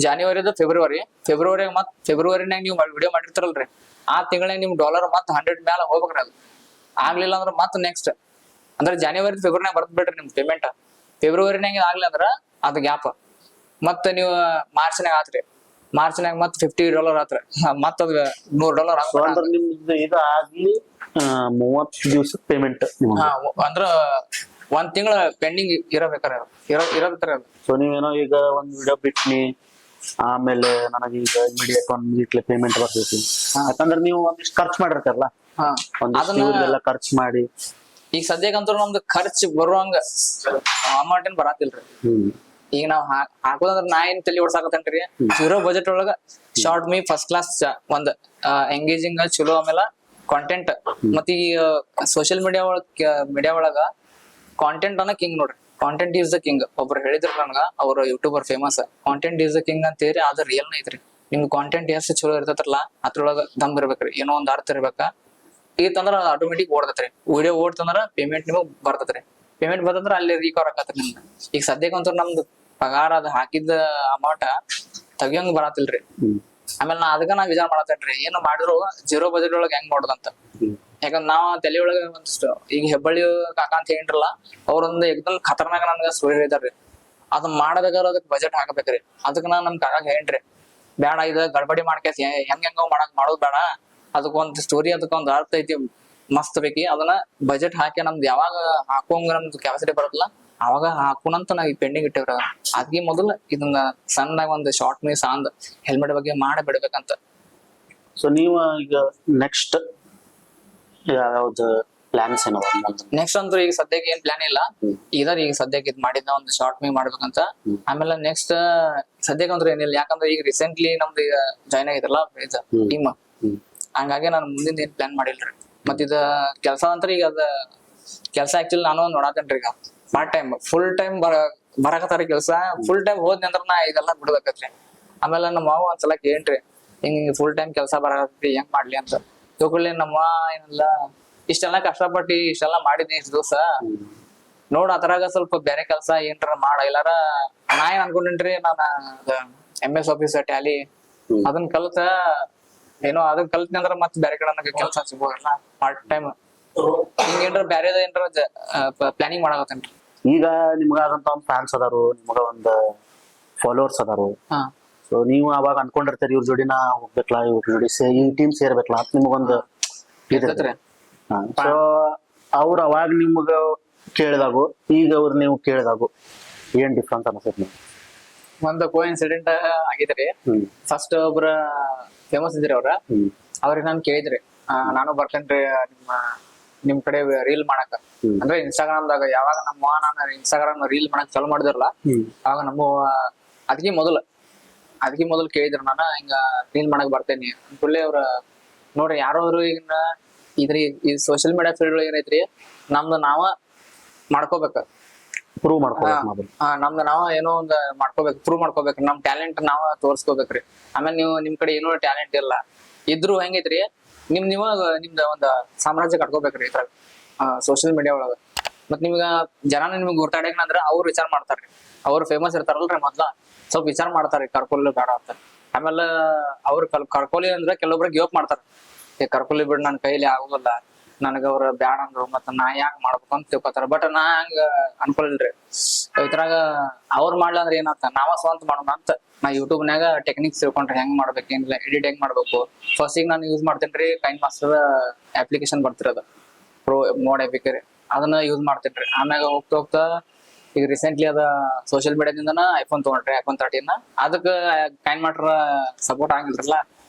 ಜಾನ್ವರಿದ ಫೆಬ್ರವರಿ ಮತ್ ಫೆಬ್ರವರಿನಾಗ ನೀವು ವಿಡಿಯೋ ಮಾಡಿರ್ತಾರಲ್ರಿ, ಆ ತಿಂಗಳಾಗ ನಿಮ್ $100 ಮತ್ 100 ಮ್ಯಾಲ ಹೋಗ್ಬೇಕ್ರಿ. ಅದು ಆಗ್ಲಿಲ್ಲ ಅಂದ್ರ ಮತ್ ನೆಕ್ಸ್ಟ್ ಅಂದ್ರೆ ಜಾನ್ವರಿ ಫೆಬ್ರವರಿನಾಗ ಬರ್ತ್ ಬಿಡ್ರಿ ನಿಮ್ ಪೇಮೆಂಟ್. ಫೆಬ್ರವರಿನಾಗ ಆಗ್ಲಿ ಅಂದ್ರ ಅದ್ ಗ್ಯಾಪ್ ಮತ್ತ ನೀವು ಮಾರ್ಚ್ನಾಗ ಆತ್ರಿ, ಮಾರ್ಚ್ನಾಗ ಮತ್ $50 ಆತ್ರಿ, ಮತ್ ಅದ್ $100 ನಿಮ್ದು ಇದು ಆಗ್ಲಿ 30 ದಿವಸ ಪೇಮೆಂಟ್ ಅಂದ್ರ ಒಂದ್ ತಿಂಗಳ ಪೆಂಡಿಂಗ್ ಇರಬೇಕ್ರಿ ಅದು. ಸೊ ನೀವೇನೋ ಈಗ ಒಂದ್ ವಿಡಿಯೋ ಬಿಟ್ನಿ ಆಮೇಲೆ ನನಗೀಗ ಇಮಿಡಿಯೇಟ್ ಒಂದ್ ಪೇಮೆಂಟ್ ಬರ್ತೈತಿ, ಯಾಕಂದ್ರೆ ನೀವು ಒಂದಿಷ್ಟು ಖರ್ಚು ಮಾಡಿರ್ತಾರಲ್ಲ, ಅದನ್ನೆಲ್ಲ ಖರ್ಚು ಮಾಡಿ. ಈಗ ಸದ್ಯಕ್ಕಂತೂ ನಮ್ದು ಖರ್ಚು ಬರುವಂಗ ಅಮೌಂಟ್ ಏನ್ ಬರಾತಿಲ್ರಿ. ಈಗ ನಾವ್ ಹಾಕೋದಂದ್ರ ನಾ ಏನ್ ತಲೆ ಓಡ್ಸಾಕತ್ತೇನ್ರಿ, 0 ಬಜೆಟ್ ಒಳಗ ಶಾರ್ಟ್ ಮೀ ಫಸ್ಟ್ ಕ್ಲಾಸ್ ಒಂದ್ ಎಂಗೇಜಿಂಗ್ ಚಲೋ, ಆಮೇಲೆ ಕಾಂಟೆಂಟ್. ಮತ್ತ ಈ ಸೋಶಿಯಲ್ ಮೀಡಿಯಾ ಒಳಗ ಕಾಂಟೆಂಟ್ ಅನ್ನ ಕಿಂಗ್ ನೋಡ್ರಿ. Content is the king. ಒಬ್ರು ಹೇಳಿದ್ರು ನನ್ಗ, ಅವ್ರ YouTuber famous, content is the king ಅಂತ ಹೇಳಿ. ಅದ್ರ ರಿಯಲ್ ಐತ್ರಿ. ನಿಮ್ಗೆ ಕಾಂಟೆಂಟ್ ಎಷ್ಟು ಚಲೋ ಇರ್ತೈತ್ರಲ್ಲ ಅದ್ರೊಳಗ ದಮ್ ಇರ್ಬೇಕ್ರಿ, ಏನೋ ಒಂದ್ ಅರ್ಥ ಇರ್ಬೇಕ. ಈತಂದ್ರ ಆಟೋಮೆಟಿಕ್ ಓಡ್ತೈತ್ರಿ. ವಿಡಿಯೋ ಓಡ್ತಂದ್ರ ಪೇಮೆಂಟ್ ನಿಮಗ್ ಬರ್ತೈತ್ರಿ. ಪೇಮೆಂಟ್ ಬರ್ತಂದ್ರ ಅಲ್ಲಿ ರಿಕವರ್ ಆಕತ್ರಿ ನಿಮ್ಗೆ. ಈಗ ಸದ್ಯಕ್ಕಂತೂ ನಮ್ದು ಪಗಾರ ಅದ್ ಹಾಕಿದ ಅಮೌಂಟ್ ತೆಗಿಯಂಗ್ ಬರತಿಲ್ರಿ. ಆಮೇಲೆ ಅದಕ್ಕ ನಾ ವಿಚಾರ ಮಾಡತ್ತೇನ್ರಿ ಏನು ಮಾಡಿದ್ರು 0 ಬಜೆಟ್ ಒಳಗೆ ಹೆಂಗ್ ಮಾಡೋದಂತ. ಯಾಕಂದ್ರ ನಾವ್ ತಲೆ ಒಳಗ ಒಂದಿಷ್ಟು ಈಗ ಹೆಬ್ಬಳ್ಳಿ ಕಾಕ ಅಂತ ಹೇಳಿರಲ್ಲ, ಅವ್ರೊಂದು ಎಕ್ದಮ್ ಖತರ್ನಾಗ ನನ್ಗ ಸ್ಟೋರಿ ಹೇಳಿದಾರ್ರಿ. ಅದನ್ನ ಮಾಡಬೇಕಾದ್ರೆ ಅದಕ್ಕೆ ಬಜೆಟ್ ಹಾಕಬೇಕ್ರಿ. ಅದಕ್ಕ ನಾ ನಮ್ ಕಾಕಾಗ ಹೇಳ್ರಿ, ಬೇಡ ಇದ ಗಡ್ಬಡಿ ಮಾಡ್ಕೇಸಿ ಹೆಂಗ ಮಾಡೋದ್ ಬೇಡ, ಅದಕ್ಕೊಂದ್ ಸ್ಟೋರಿ ಅದಕ್ಕೊಂದ್ ಅರ್ಥ ಐತಿ ಮಸ್ತ್ ಬೇಕಿ. ಅದನ್ನ ಬಜೆಟ್ ಹಾಕಿ ನಮ್ದು ಯಾವಾಗ ಹಾಕೋಂಗ ನಮ್ದು ಕೆಪಾಸಿಟಿ ಬರುತ್ತಲ್ಲ ಅವಾಗ ಹಾಕೋಣಂತ ನಾ ಈ ಪೆಂಡಿಂಗ್ ಇಟ್ಟಿವ್ರ. ಅದ್ಗಿ ಮೊದಲು ಇದನ್ನ ಸಣ್ಣಾಗ ಒಂದು ಶಾರ್ಟ್ ಮೀಸ್ ಅಂದ್ ಹೆಲ್ಮೆಟ್ ಬಗ್ಗೆ ಮಾಡಿ ಬಿಡ್ಬೇಕಂತ. ಸೊ ನೀವು ಈಗ ನೆಕ್ಸ್ಟ್ ಯಾವ್ದು ಪ್ಲಾನ್ಸ್ ಏನವ? ನೆಕ್ಸ್ಟ್ ಅಂತೂ ಈಗ ಸದ್ಯಕ್ಕೆ ಏನ್ ಪ್ಲಾನ್ ಇಲ್ಲ. ಇದರ ಈಗ ಸದ್ಯಕ್ಕೆ ಇದ್ ಮಾಡಿದ್ನ ಒಂದು ಶಾರ್ಟ್ ಮೀ ಮಾಡ್ಬೇಕಂತ. ಆಮೇಲೆ ನೆಕ್ಸ್ಟ್ ಸದ್ಯಕ್ಕೆ ಅಂದ್ರೆ ಏನಿಲ್ಲ, ಯಾಕಂದ್ರೆ ಈಗ ರೀಸೆಂಟ್ಲಿ ನಮ್ದು ಈಗ ಜಾಯ್ನ್ ಆಗಿದ್ರಲ್ಲ ಟೀಮ್, ಹಂಗಾಗಿ ನಾನು ಮುಂದಿನ ಏನ್ ಪ್ಲಾನ್ ಮಾಡಿಲ್ರಿ. ಮತ್ ಇದ ಕೆಲ್ಸ ಅಂತ ಈಗ ಅದ ಕೆಲ್ಸ ಆಕ್ಚುಲಿ ನಾನು ನೋಡಾತೇನ್ರಿ. ಈಗ ಪಾರ್ಟ್ ಟೈಮ್ ಫುಲ್ ಟೈಮ್ ಬರಕತ್ತಾರ ಕೆಲ್ಸ. ಫುಲ್ ಟೈಮ್ ಹೋದ್ನಿ ಅಂದ್ರ ನಾ ಇದೆಲ್ಲ ಬಿಡ್ಬೇಕತ್ರಿ. ಆಮೇಲೆ ನಮ್ಮ ಮಾವ ಒಂದ್ಸಲ ಕೇಳ್ರಿ, ಹಿಂಗ ಫುಲ್ ಟೈಮ್ ಕೆಲ್ಸ ಬರಕತ್ರಿ ಹೆಂಗ್ ಮಾಡ್ಲಿ ಅಂತ. ತಿಳ್ಕೊಳ್ಳಿ ನಮ್ಮ ಏನಿಲ್ಲ, ಇಷ್ಟೆಲ್ಲಾ ಕಷ್ಟಪಟ್ಟಿ ಇಷ್ಟೆಲ್ಲಾ ಮಾಡಿದ್ನಿ ಇಷ್ಟ ದಿವಸ, ನೋಡ್ ಅದ್ರಾಗ ಸ್ವಲ್ಪ ಬೇರೆ ಕೆಲ್ಸ ಏನ್ರ ಮಾಡ. ಇಲ್ಲಾರ ನಾ ಏನ್ ಅನ್ಕೊಂಡೇನ್ರಿ, ನಾನ MS ಆಫೀಸ್ ಟ್ಯಾಲಿ ಅದನ್ನ ಕಲ್ತ ಏನೋ ಅದನ್ನ ಕಲ್ತ್ನಿ ಅಂದ್ರ ಮತ್ ಬೇರೆ ಕಡೆ ಕೆಲ್ಸ ಸಿಗ್ಬೋದಲ್ಲ ಪಾರ್ಟ್ ಟೈಮ್. ಹಿಂಗೇನ್ರ ಬ್ಯಾರೇದ ಏನ್ರ ಪ್ಲಾನಿಂಗ್ ಮಾಡಕತ್ತೇನ್ರಿ. ಈಗ ನಿಮ್ಗಾದಂತ ಒಂದ್ ಫ್ಯಾನ್ಸ್ ಅದಾರು, ನಿಮ್ಗ ಒಂದ್ ಫಾಲೋವರ್ಸ್ ಅದಾರು. ಸೊ ನೀವು ಅವಾಗ ಅನ್ಕೊಂಡಿರ್ತೀರಿ ಇವ್ರ ಜೋಡಿ ನಾ ಹೋಗ್ಬೇಕಲ್ಲ, ಇವ್ರ ಜೋಡಿ ಈ ಟೀಮ್ ಸೇರ್ಬೇಕಲ್ಲ ಅಂತ ನಿಮ್ಗೊಂದು ಇರ್ತೈತ್ರಿ. ಸೊ ಅವ್ರ ಅವಾಗ ನಿಮ್ಗ ಕೇಳಿದಾಗು ಈಗ ಅವ್ರ ನೀವು ಕೇಳಿದಾಗು ಏನ್ ಡಿಫ್ರೆನ್ಸ್ ಅನ್ಸತ್ ನೀವು? ಒಂದು ಕೋ ಇನ್ಸಿಡೆಂಟ್ ಆಗಿದ್ರಿ. ಫಸ್ಟ್ ಒಬ್ರ ಫೇಮಸ್ ಇದ್ರಿ ಅವ್ರಿಗೆ ನಾನು ಕೇಳಿದ್ರಿ, ನಾನು ಬರ್ತೇನ್ರಿ ನಿಮ್ ಕಡೆ ರೀಲ್ ಮಾಡಕ. ಅಂದ್ರೆ ಇನ್ಸ್ಟಾಗ್ರಾಮ್ದಾಗ ಯಾವಾಗ ನಮ್ಮ ನಾನು ಇನ್ಸ್ಟಾಗ್ರಾಮ್ ರೀಲ್ ಮಾಡಕ್ ಚಾಲು ಮಾಡಿದ್ರಲ್ಲ ಅವಾಗ ನಮ್ಮ ಅದಕ್ಕೆ ಮೊದಲು ಕೇಳಿದ್ರು, ನಾನು ಹಿಂಗ ರೀಲ್ ಮಾಡಕ್ ಬರ್ತೇನಿ ಅಂದ್ಕೂಡ್ಲೆ ಅವ್ರ ನೋಡ್ರಿ ಯಾರಾದ್ರು ಈಗ ಇದ್ರಿ ಈ ಸೋಶಿಯಲ್ ಮೀಡಿಯಾ ಫೀಲ್ಡ್ ಏನೈತ್ರಿ, ನಮ್ದು ನಾವ ಮಾಡ್ಕೋಬೇಕ, ಪ್ರೂವ್ ಮಾಡ್ಕೋಬೇಕು. ನಮ್ದು ನಾವ ಏನೋ ಒಂದ್ ಮಾಡ್ಕೋಬೇಕು, ಪ್ರೂವ್ ಮಾಡ್ಕೋಬೇಕು, ನಮ್ ಟ್ಯಾಲೆಂಟ್ ನಾವ ತೋರ್ಸ್ಕೋಬೇಕ್ರಿ. ಆಮೇಲೆ ನೀವು ನಿಮ್ ಕಡೆ ಏನೋ ಟ್ಯಾಲೆಂಟ್ ಇಲ್ಲ ಇದ್ರು ಹೆಂಗೈತ್ರಿ, ನಿಮ್ದ ಒಂದ್ ಸಾಮ್ರಾಜ್ಯ ಕಟ್ಕೋಬೇಕ್ರಿ ಇದ್ರಾಗ ಸೋಶಿಯಲ್ ಮೀಡಿಯಾ ಒಳಗ. ಮತ್ ನಿಮ್ಗ ಜನ ನಿಮ್ಗೆ ಗುರ್ತಾಡಕಂದ್ರ ಅವ್ರು ವಿಚಾರ ಮಾಡ್ತಾರ್ರಿ. ಅವ್ರು ಫೇಮಸ್ ಇರ್ತಾರಲ್ರಿ ಮೊದ್ಲ, ಸ್ವಲ್ಪ ವಿಚಾರ ಮಾಡ್ತಾರ್ರಿ ಕರ್ಕೊಲ್ ಬೇಡ ಅಂತ. ಆಮೇಲೆ ಅವ್ರು ಕರ್ಕೊಲಿ ಅಂದ್ರೆ ಕೆಲವೊಬ್ರು ಗಿವ್ ಅಪ್ ಮಾಡ್ತಾರ, ಕರ್ಕೊಲಿ ಬಿಡ್ ನನ್ ಕೈಲಿ ಆಗುದಿಲ್ಲ, ನನಗ ಅವ್ರ ಬ್ಯಾಡ ಅಂದ್ರು ಮತ್ತ ನಾ ಯಾಕೆ ಮಾಡ್ಬೇಕು ಅಂತ ತಿಳ್ಕೊತಾರ. ಬಟ್ ನಾ ಹಂಗ ಅನ್ಕೊಳಿಲ್ರಿ. ಇದ್ರಾಗ ಅವ್ರು ಮಾಡ್ಲ ಅಂದ್ರೆ ಏನಾಗ್ತ, ನಾವ ಸ್ವಂತ ಮಾಡೋಣ ಅಂತ ನಾ ಯೂಟ್ಯೂಬ್ನಾಗ ಟೆಕ್ನಿಕ್ಸ್ ತಿಳ್ಕೊಂಡ್ರೆ ಹೆಂಗ್ ಮಾಡ್ಬೇಕು, ಏನಿಲ್ಲ ಎಡಿಟ್ ಹೆಂಗ್ ಮಾಡ್ಬೇಕು. ಫಸ್ಟ್ ಈಗ ನಾನು ಯೂಸ್ ಮಾಡ್ತೇನ್ರಿ ಕೈನ್ ಮಾಸ್ಟರ್ ಅಪ್ಲಿಕೇಶನ್ ಬರ್ತಿರೋದು ಪ್ರೋ ಮೋಡ್ ಎಪಿಕರಿ, ಅದನ್ನ ಯೂಸ್ ಮಾಡ್ತೇನ್ರಿ. ಆಮ್ಯಾಗ ಹೋಗ್ತಾ ಈಗ ರೀಸೆಂಟ್ಲಿ ಅದ ಸೋಶಿಯಲ್ ಮೀಡಿಯಾದಿಂದನ iPhone ತಗೊಂಡ್ರಿ, iPhone 13. ಅದಕ್ಕೆ ಕೈನ್ ಮಾಸ್ಟರ್ ಸಪೋರ್ಟ್ ಆಗಿಲ್ರಲ್ಲ,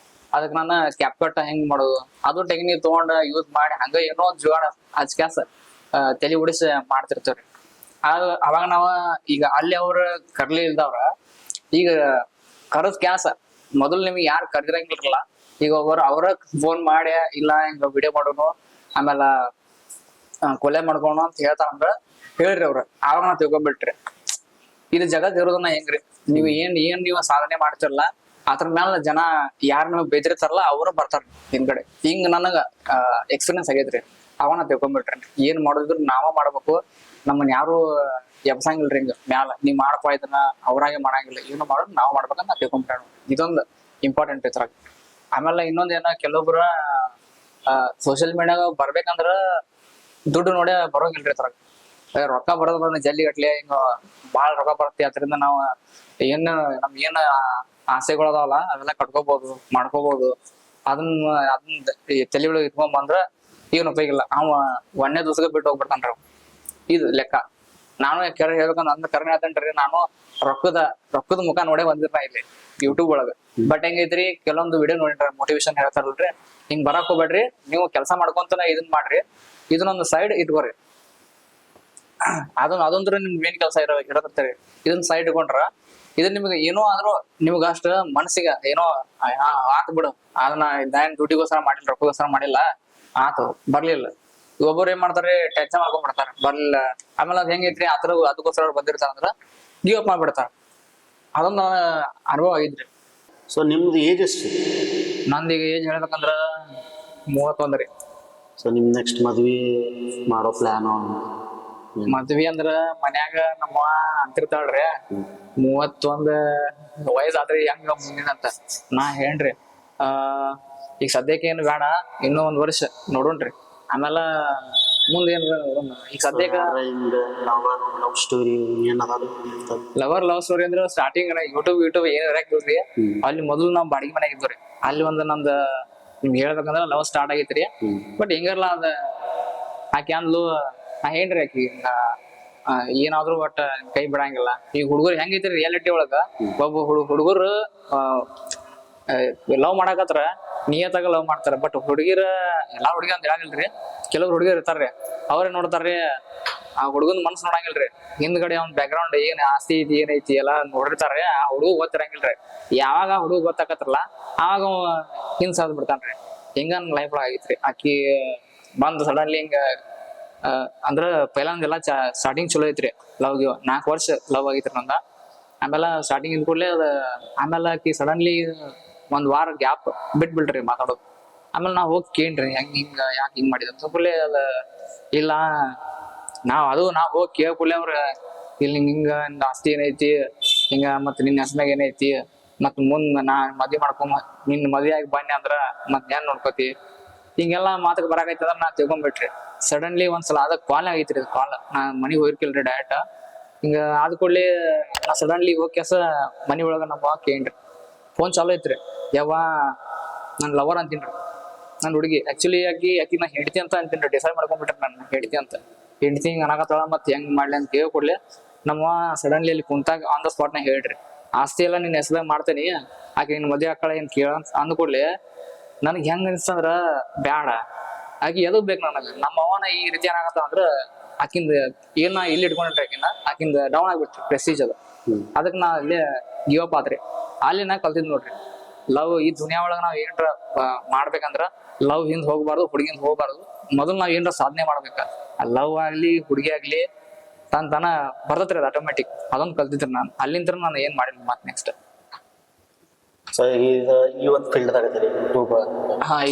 ಅದಕ್ಕೆ ನಾನು ಕ್ಯಾಪ್ಕಟ್ ಹೆಂಗ್ ಮಾಡೋದು ಅದು ಟೆಕ್ನಿಕ್ ತಗೊಂಡ ಯೂಸ್ ಮಾಡಿ ಹಂಗ ಏನೋ ಜುಗಾಡ ಹಚ್ಕ್ಯಾಸ ತಲೆ ಉಡಿಸಿ ಮಾಡ್ತಿರ್ತೇವ್ರಿ. ಅವಾಗ ನಾವ ಈಗ ಅಲ್ಲಿ ಅವ್ರ ಕರ್ಲಿ ಇಲ್ದವ್ರ ಈಗ ಕರದ್ ಕ್ಯಾಸ ಮೊದಲು ನಿಮ್ಗೆ ಯಾರು ಕರ್ದಿರಂಗಿಲ್ರಲ್ಲ, ಈಗ ಅವ್ರ ಫೋನ್ ಮಾಡಿ ಇಲ್ಲ ಹಿಂಗ ವಿಡಿಯೋ ಮಾಡೋನು ಆಮೇಲೆ ಕೊಲೆ ಮಾಡ್ಕೋಣ ಅಂತ ಹೇಳ್ತಾರಂದ್ರ ಹೇಳ್ರಿ ಅವ್ರ. ಆವಾಗ ನಾ ತಿಳ್ಕೊಂಡ್ಬಿಟ್ರಿ ಇದು ಜಗತ್ ಇರೋದನ್ನ ಹೆಂಗ್ರಿ, ನೀವು ಏನ್ ನೀವು ಸಾಧನೆ ಮಾಡ್ತಿರಲ್ಲ ಅದ್ರ ಮ್ಯಾಲ ಜನ ಯಾರು ನಿಮಗ್ ಬೇದಿರ್ತಾರಲ್ಲ ಅವ್ರು ಬರ್ತಾರ ಹಿಂದ್ಗಡೆ. ಹಿಂಗ್ ನನಗ ಎಕ್ಸ್ಪೀರಿಯನ್ಸ್ ಆಗೈತ್ರಿ. ಅವಾಗ ನಾ ತಿಳ್ಕೊಂಡ್ಬಿಟ್ರಿ ಏನ್ ಮಾಡೋದಿದ್ರು ನಾವ ಮಾಡ್ಬೇಕು, ನಮ್ಮನ್ ಯಾರು ಎಬ್ಸಂಗಿಲ್ರಿ ಹಿಂಗ ಮ್ಯಾಲ ನೀವ್ ಮಾಡಪ್ಪ ಇದನ್ನ ಅವ್ರಾಗೆ ಮಾಡಂಗಿಲ್ಲ, ಏನು ಮಾಡೋದು ನಾವ್ ಮಾಡ್ಬೇಕಂತ ನಾ ತಿಳ್ಕೊಂಡ್ಬಿಟ್ಟ. ಇದೊಂದು ಇಂಪಾರ್ಟೆಂಟ್ ಇದ್ರಾಗ. ಆಮೇಲೆ ಇನ್ನೊಂದ್ ಏನ, ಕೆಲವೊಬ್ರ ಸೋಶಿಯಲ್ ಮೀಡಿಯಾಗ ಬರ್ಬೇಕಂದ್ರ ದುಡ್ಡು ನೋಡಿ ಬರೋಂಗಿಲ್ರಿ ಇದ್ರಾಗ. ರೊಕ್ಕ ಬರೋದ್ ಬಂದ ಜಲ್ದಿ ಗಟ್ಲೆ ಹಿಂಗ ಬಾಳ ರೊಕ್ಕ ಬರುತ್ತೆ, ಅದರಿಂದ ನಾವ್ ನಮ್ ಏನ್ ಆಸೆಗಳು ಅದಾವಲ್ಲ ಅವೆಲ್ಲ ಕಟ್ಕೋಬಹುದು, ಮಾಡ್ಕೋಬಹುದು. ಅದನ್ನ ತಲೆ ಒಳಗೆ ಇಟ್ಕೊಂಡ್ ಬಂದ್ರ ಏನ್ ಉಪಯೋಗ ಇಲ್ಲ. ಅವ ಒಂದೇ ದಿವಸಕ್ಕೆ ಬಿಟ್ಟು ಹೋಗ್ಬಿಡ್ತಾನ್ರಿ ಇದು ಲೆಕ್ಕ. ನಾನು ಹೇಳ್ಬೇಕಂದ್ರ ಅಂದ ಕರ್ನ ಹೇಳ್ತೇನ್ರಿ, ನಾನು ರೊಕ್ಕದ ಮುಖ ನೋಡೇ ಬಂದಿರ್ತಾ ಇಲ್ಲಿ ಯೂಟ್ಯೂಬ್ ಒಳಗ. ಬಟ್ ಹೆಂಗೈತ್ರಿ, ಕೆಲವೊಂದು ವಿಡಿಯೋ ನೋಡಿರ ಮೋಟಿವೇಶನ್ ಹೇಳ್ತಾರಲ್ರಿ, ಹಿಂಗ್ ಬರಾಕ್ ಹೋಗ್ಬೇಡ್ರಿ, ನೀವು ಕೆಲಸ ಮಾಡ್ಕೊಂತನ ಇದನ್ ಮಾಡ್ರಿ, ಇದನ್ನೊಂದು ಸೈಡ್ ಇಟ್ಕೋರಿ. ಅದೊಂದ್ರ ನಿಮ್ ಮೇನ್ ಕೆಲಸ ಇರತ್ತರಿ. ಇದನ್ನ ಸೈಡ್ ಇಟ್ಕೊಂಡ್ರ ಇದನ್ನ ನಿಮ್ಗೆ ಏನೋ ಆದ್ರೂ ನಿಮ್ಗ ಅಷ್ಟ ಮನಸ್ಸಿಗೆ ಏನೋ ಆತ್ ಬಿಡು, ಅದನ್ನ ನಾನ್ ದುಡ್ಡಿಗೋಸ್ಕರ ಮಾಡಿಲ್ಲ, ರೊಕ್ಕಗೋಸ್ಕರ ಮಾಡಿಲ್ಲ, ಆತು ಬರ್ಲಿಲ್ಲ. ಒಬ್ಬರು ಏನ್ ಮಾಡ್ತಾರೆ, ಟೆನ್ಷನ್ ಮಾಡ್ಕೊಂಡ್ಬಿಡ್ತಾರ ಬರ್ಲಿಲ್ಲ. ಆಮೇಲೆ ಅದ್ ಹೆಂಗೈತ್ರಿ, ಅದಕ್ಕೋಸ್ಕರ ಬಂದಿರ್ತಾರ ಅಂದ್ರ ಗಿವ್ ಅಪ್ ಮಾಡ್ಬಿಡ್ತಾರ. ಅದೊಂದು ಅನುಭವ ಆಗಿದ್ರಿ. ಸೊ ನಿಮ್ದು ಏಜ್ ಎಷ್ಟು? ನಂದೀಗ ಏಜ್ ಹೇಳ್ಬೇಕಂದ್ರ 31 ರೀ. ಸೊ ನಿಮ್ ನೆಕ್ಸ್ಟ್ ಮದ್ವಿ ಮಾಡೋ ಪ್ಲಾನ್? ಮದ್ವಿ ಅಂದ್ರ ಮನ್ಯಾಗ ನಮ್ಮ ಅಂತಿರ್ತಾಳ್ರಿ 31 ವಯಸ್ಸಾದ್ರಿ ಹೆಂಗ ಮುಂದಿನ ಅಂತ ನಾ ಹೇಳ್ರಿ ಈಗ ಸದ್ಯಕ್ಕೆ ಏನು ಬೇಡ ಇನ್ನೂ ಒಂದ್ ವರ್ಷ ನೋಡೋಣ್ರಿ ಆಮೇಲೆ ಮುಂದೆ ಏನ್ ಈಗ ಸದ್ಯಕ್ಕೆ ಲವ್ ಸ್ಟೋರಿ ಏನದಾದ್ರು ಲವ್ ಸ್ಟೋರಿ ಅಂದ್ರೆ ಸ್ಟಾರ್ಟಿಂಗ್ ಯೂಟ್ಯೂಬ್ ಏನ್ ಇರಕ್ರಿ ಅಲ್ಲಿ ಮೊದಲು ನಾವ್ ಬಾಡಿಗೆ ಮನೆಯಾಗ ಇದ್ವಿ ಅಲ್ಲಿ ಒಂದು ನಮ್ದು ನಿಮ್ಗೆ ಹೇಳ್ಬೇಕಂದ್ರ ಲವ್ ಸ್ಟಾರ್ಟ್ ಆಗೈತ್ರಿ ಬಟ್ ಹಿಂಗಲ್ಲ ಅದ ಆಕಿ ಅಂದ್ಲು ನಾ ಹೇಳ್ರಿ ಆಕಿ ಏನಾದ್ರು ಒಟ್ಟ ಕೈ ಬಿಡಂಗಿಲ್ಲ ಈಗ ಹುಡುಗರು ಹೆಂಗೈತ್ರಿ ರಿಯಾಲಿಟಿ ಒಳಗ ಒಬ್ಬ ಹುಡುಗರು ಲವ್ ಮಾಡಾಕತ್ರ ನಿಯತಾಗ ಲವ್ ಮಾಡ್ತಾರ ಬಟ್ ಹುಡುಗಿರ ಎಲ್ಲಾ ಹುಡುಗಿ ಅಂತ ಹೇಳಂಗಿಲ್ರಿ ಕೆಲವ್ರು ಹುಡುಗಿರ್ ಇರ್ತಾರ್ರಿ ಅವ್ರೇ ನೋಡ್ತಾರ್ರಿ ಆ ಹುಡುಗನ್ ಮನ್ಸ್ ನೋಡಂಗಿಲ್ರಿ ಹಿಂದ್ಗಡೆ ಅವ್ನ ಬ್ಯಾಕ್ ಗ್ರೌಂಡ್ ಏನ್ ಆಸ್ತಿ ಐತಿ ಏನೈತಿ ಎಲ್ಲಾ ನೋಡಿರ್ತಾರ್ರಿ ಆ ಹುಡುಗ ಗೊತ್ತಿರಂಗಿಲ್ರಿ ಯಾವಾಗ ಹುಡುಗ ಗೊತ್ತಾಕತ್ರಲ್ಲ ಆವಾಗ ಹಿಂದ್ ಸಾದ್ ಬಿಡ್ತಾನ್ರಿ ಹಿಂಗ ನನ್ ಲೈಫ್ ಒಳಗ ಆಗೈತ್ರಿ ಆಕಿ ಬಂದ್ ಸಡನ್ಲಿ ಹಿಂಗ ಅಂದ್ರ ಪೈಲಂದೆಲ್ಲಾ ಸ್ಟಾರ್ಟಿಂಗ್ ಚಲೋ ಐತ್ರಿ ಲವ್ 4 ವರ್ಷ ಲವ್ ಆಗೈತ್ರಿ ನಂದ ಆಮೇಲೆ ಸ್ಟಾರ್ಟಿಂಗ್ ಇದ್ ಕೂಡಲೇ ಅದ ಆಮೇಲೆ ಆಕಿ ಸಡನ್ಲಿ ಒಂದ್ ವಾರ ಗ್ಯಾಪ್ ಬಿಟ್ಬಿಡ್ರಿ ಮಾತಾಡೋದು ಆಮೇಲೆ ನಾವ್ ಹೋಗಿ ಕೇಳ್ರಿ ಹಿಂಗ ಯಾಕೆ ಹಿಂಗ್ ಮಾಡಿದ ಕೂಡಲೇ ಅದ ಇಲ್ಲ ನಾವ್ ಹೋಗಿ ಕೇಳ್ಕೂಲೆ ಅವ್ರ ಇಲ್ಲಿ ಹಿಂಗ ಆಸ್ತಿ ಏನೈತಿ ಹಿಂಗ ಮತ್ ನಿನ್ನ ಹೆಸನಾಗ ಏನೈತಿ ಮತ್ ಮುಂದ್ ನಾ ಮದ್ವಿ ನಿನ್ ಮದ್ವಿ ಆಗಿ ಬನ್ನಿ ಅಂದ್ರ ಮತ್ ಏನ್ ನೋಡ್ಕೋತಿ ಹಿಂಗೆಲ್ಲಾ ಮಾತಕ್ ಬರಾಕೈತಿ ಅಂದ್ರ ನಾ ತಿಳ್ಕೊಂಡ್ಬಿಟ್ರಿ ಸಡನ್ಲಿ ಒಂದ್ಸಲ ಅದ ಕಾಲ್ ಆಗೈತ್ರಿ ಕಾಲ್ ನಾ ಮನಿಗ್ ಹೋಗಿರ್ಕಿಲ್ರಿ ಡೈರೆಕ್ಟ್ ಹಿಂಗ ಆದ ಕೂಡಲೇ ನಾ ಸಡನ್ಲಿ ಹೋಗಿ ಕೆಸ ಮನಿ ಒಳಗ ನಮ್ಮ ಕೇಳ್ರಿ ಫೋನ್ ಚಾಲೂ ಐತ್ರಿ ಯಾವ ನನ್ ಲವರ್ ಅಂತೀನ್ರಿ ನನ್ ಹುಡುಗಿ ಆಕ್ಚುಲಿ ಆಕಿ ನಾ ಹೆಂಡತಿ ಅಂತ ಅಂತೀನ್ರಿ ಡಿಸೈಡ್ ಮಾಡ್ಕೊಂಡ್ಬಿಟ್ರಿ ನಾನು ಹೆಂಡತಿ ಅಂತ ಹೆಂಡತಿ ಹಿಂಗ ಅನಾಗತ್ತಾಳ ಮತ್ ಹೆಂಗ್ ಮಾಡ್ಲಿ ಅಂತ ಕೇಳ್ಕೊಡ್ಲಿ ನಮ್ಮ ಸಡನ್ಲಿ ಅಲ್ಲಿ ಕುಂತಾಗ ಆನ್ ದ ಸ್ಪಾಟ್ ನಾಗ ಹೇಳ್ರಿ ಆಸ್ತಿ ಎಲ್ಲ ನಿನ್ ಹೆಸರಾಗ ಮಾಡ್ತೇನಿ ಆಕೆ ನಿನ್ ಮದ್ವೆ ಆಕಳ ಏನ್ ಕೇಳ ಅಂದ್ಕೊಡ್ಲಿ ನನ್ಗ್ ಹೆಂಗ್ ಅನಿಸ್ತಂದ್ರ ಬ್ಯಾಡ ಆಕಿ ಎದಕ್ ಬೇಕು ನನಗ ನಮ್ಮ ಅವನ ಈ ರೀತಿ ಏನಾಗತ್ತ ಅಂದ್ರ ಆಕಿಂದ ಏನ ಇಲ್ಲಿ ಇಟ್ಕೊಂಡಿಟ್ರಿ ಆಕಿಂದ ಡೌನ್ ಆಗ್ಬಿಟ್ರಿ ಪ್ರೆಸ್ಟೀಜ್ ಅದ ಅದಕ್ ನಾ ಅಲ್ಲಿ ಗಿವ್ ಅಪ್ ಆತ್ರಿ ಅಲ್ಲಿ ನಾ ಕಲ್ತಿದ್ ನೋಡ್ರಿ ಲವ್ ಈ ದುನಿಯಾ ಒಳಗ ನಾವ್ ಏನ್ರ ಮಾಡ್ಬೇಕಂದ್ರ ಲವ್ ಹಿಂದ್ ಹೋಗ್ಬಾರ್ದು ಹುಡುಗಿಂದ ಹೋಗ್ಬಾರ್ದು ಮೊದಲ್ ನಾವ್ ಏನ್ರ ಸಾಧನೆ ಮಾಡ್ಬೇಕ ಲವ್ ಆಗ್ಲಿ ಹುಡುಗಿ ಆಗ್ಲಿ ತನ ಬರ್ತತ್ರಿ ಅದು ಆಟೋಮೆಟಿಕ್ ಅದೊಂದು ಕಲ್ತಿದ್ರಿ ನಾನು ಅಲ್ಲಿಂದ ನಾನು ಏನ್ ಮಾಡಿಲ್ಲ ಮತ್ ನೆಕ್ಸ್ಟ್ ಸೊ ಈಗ ಈ ಒಂದು ಫೀಲ್ಡ್ ಆಗತ್ತೀರಿ ಯೂಟ್ಯೂಬ್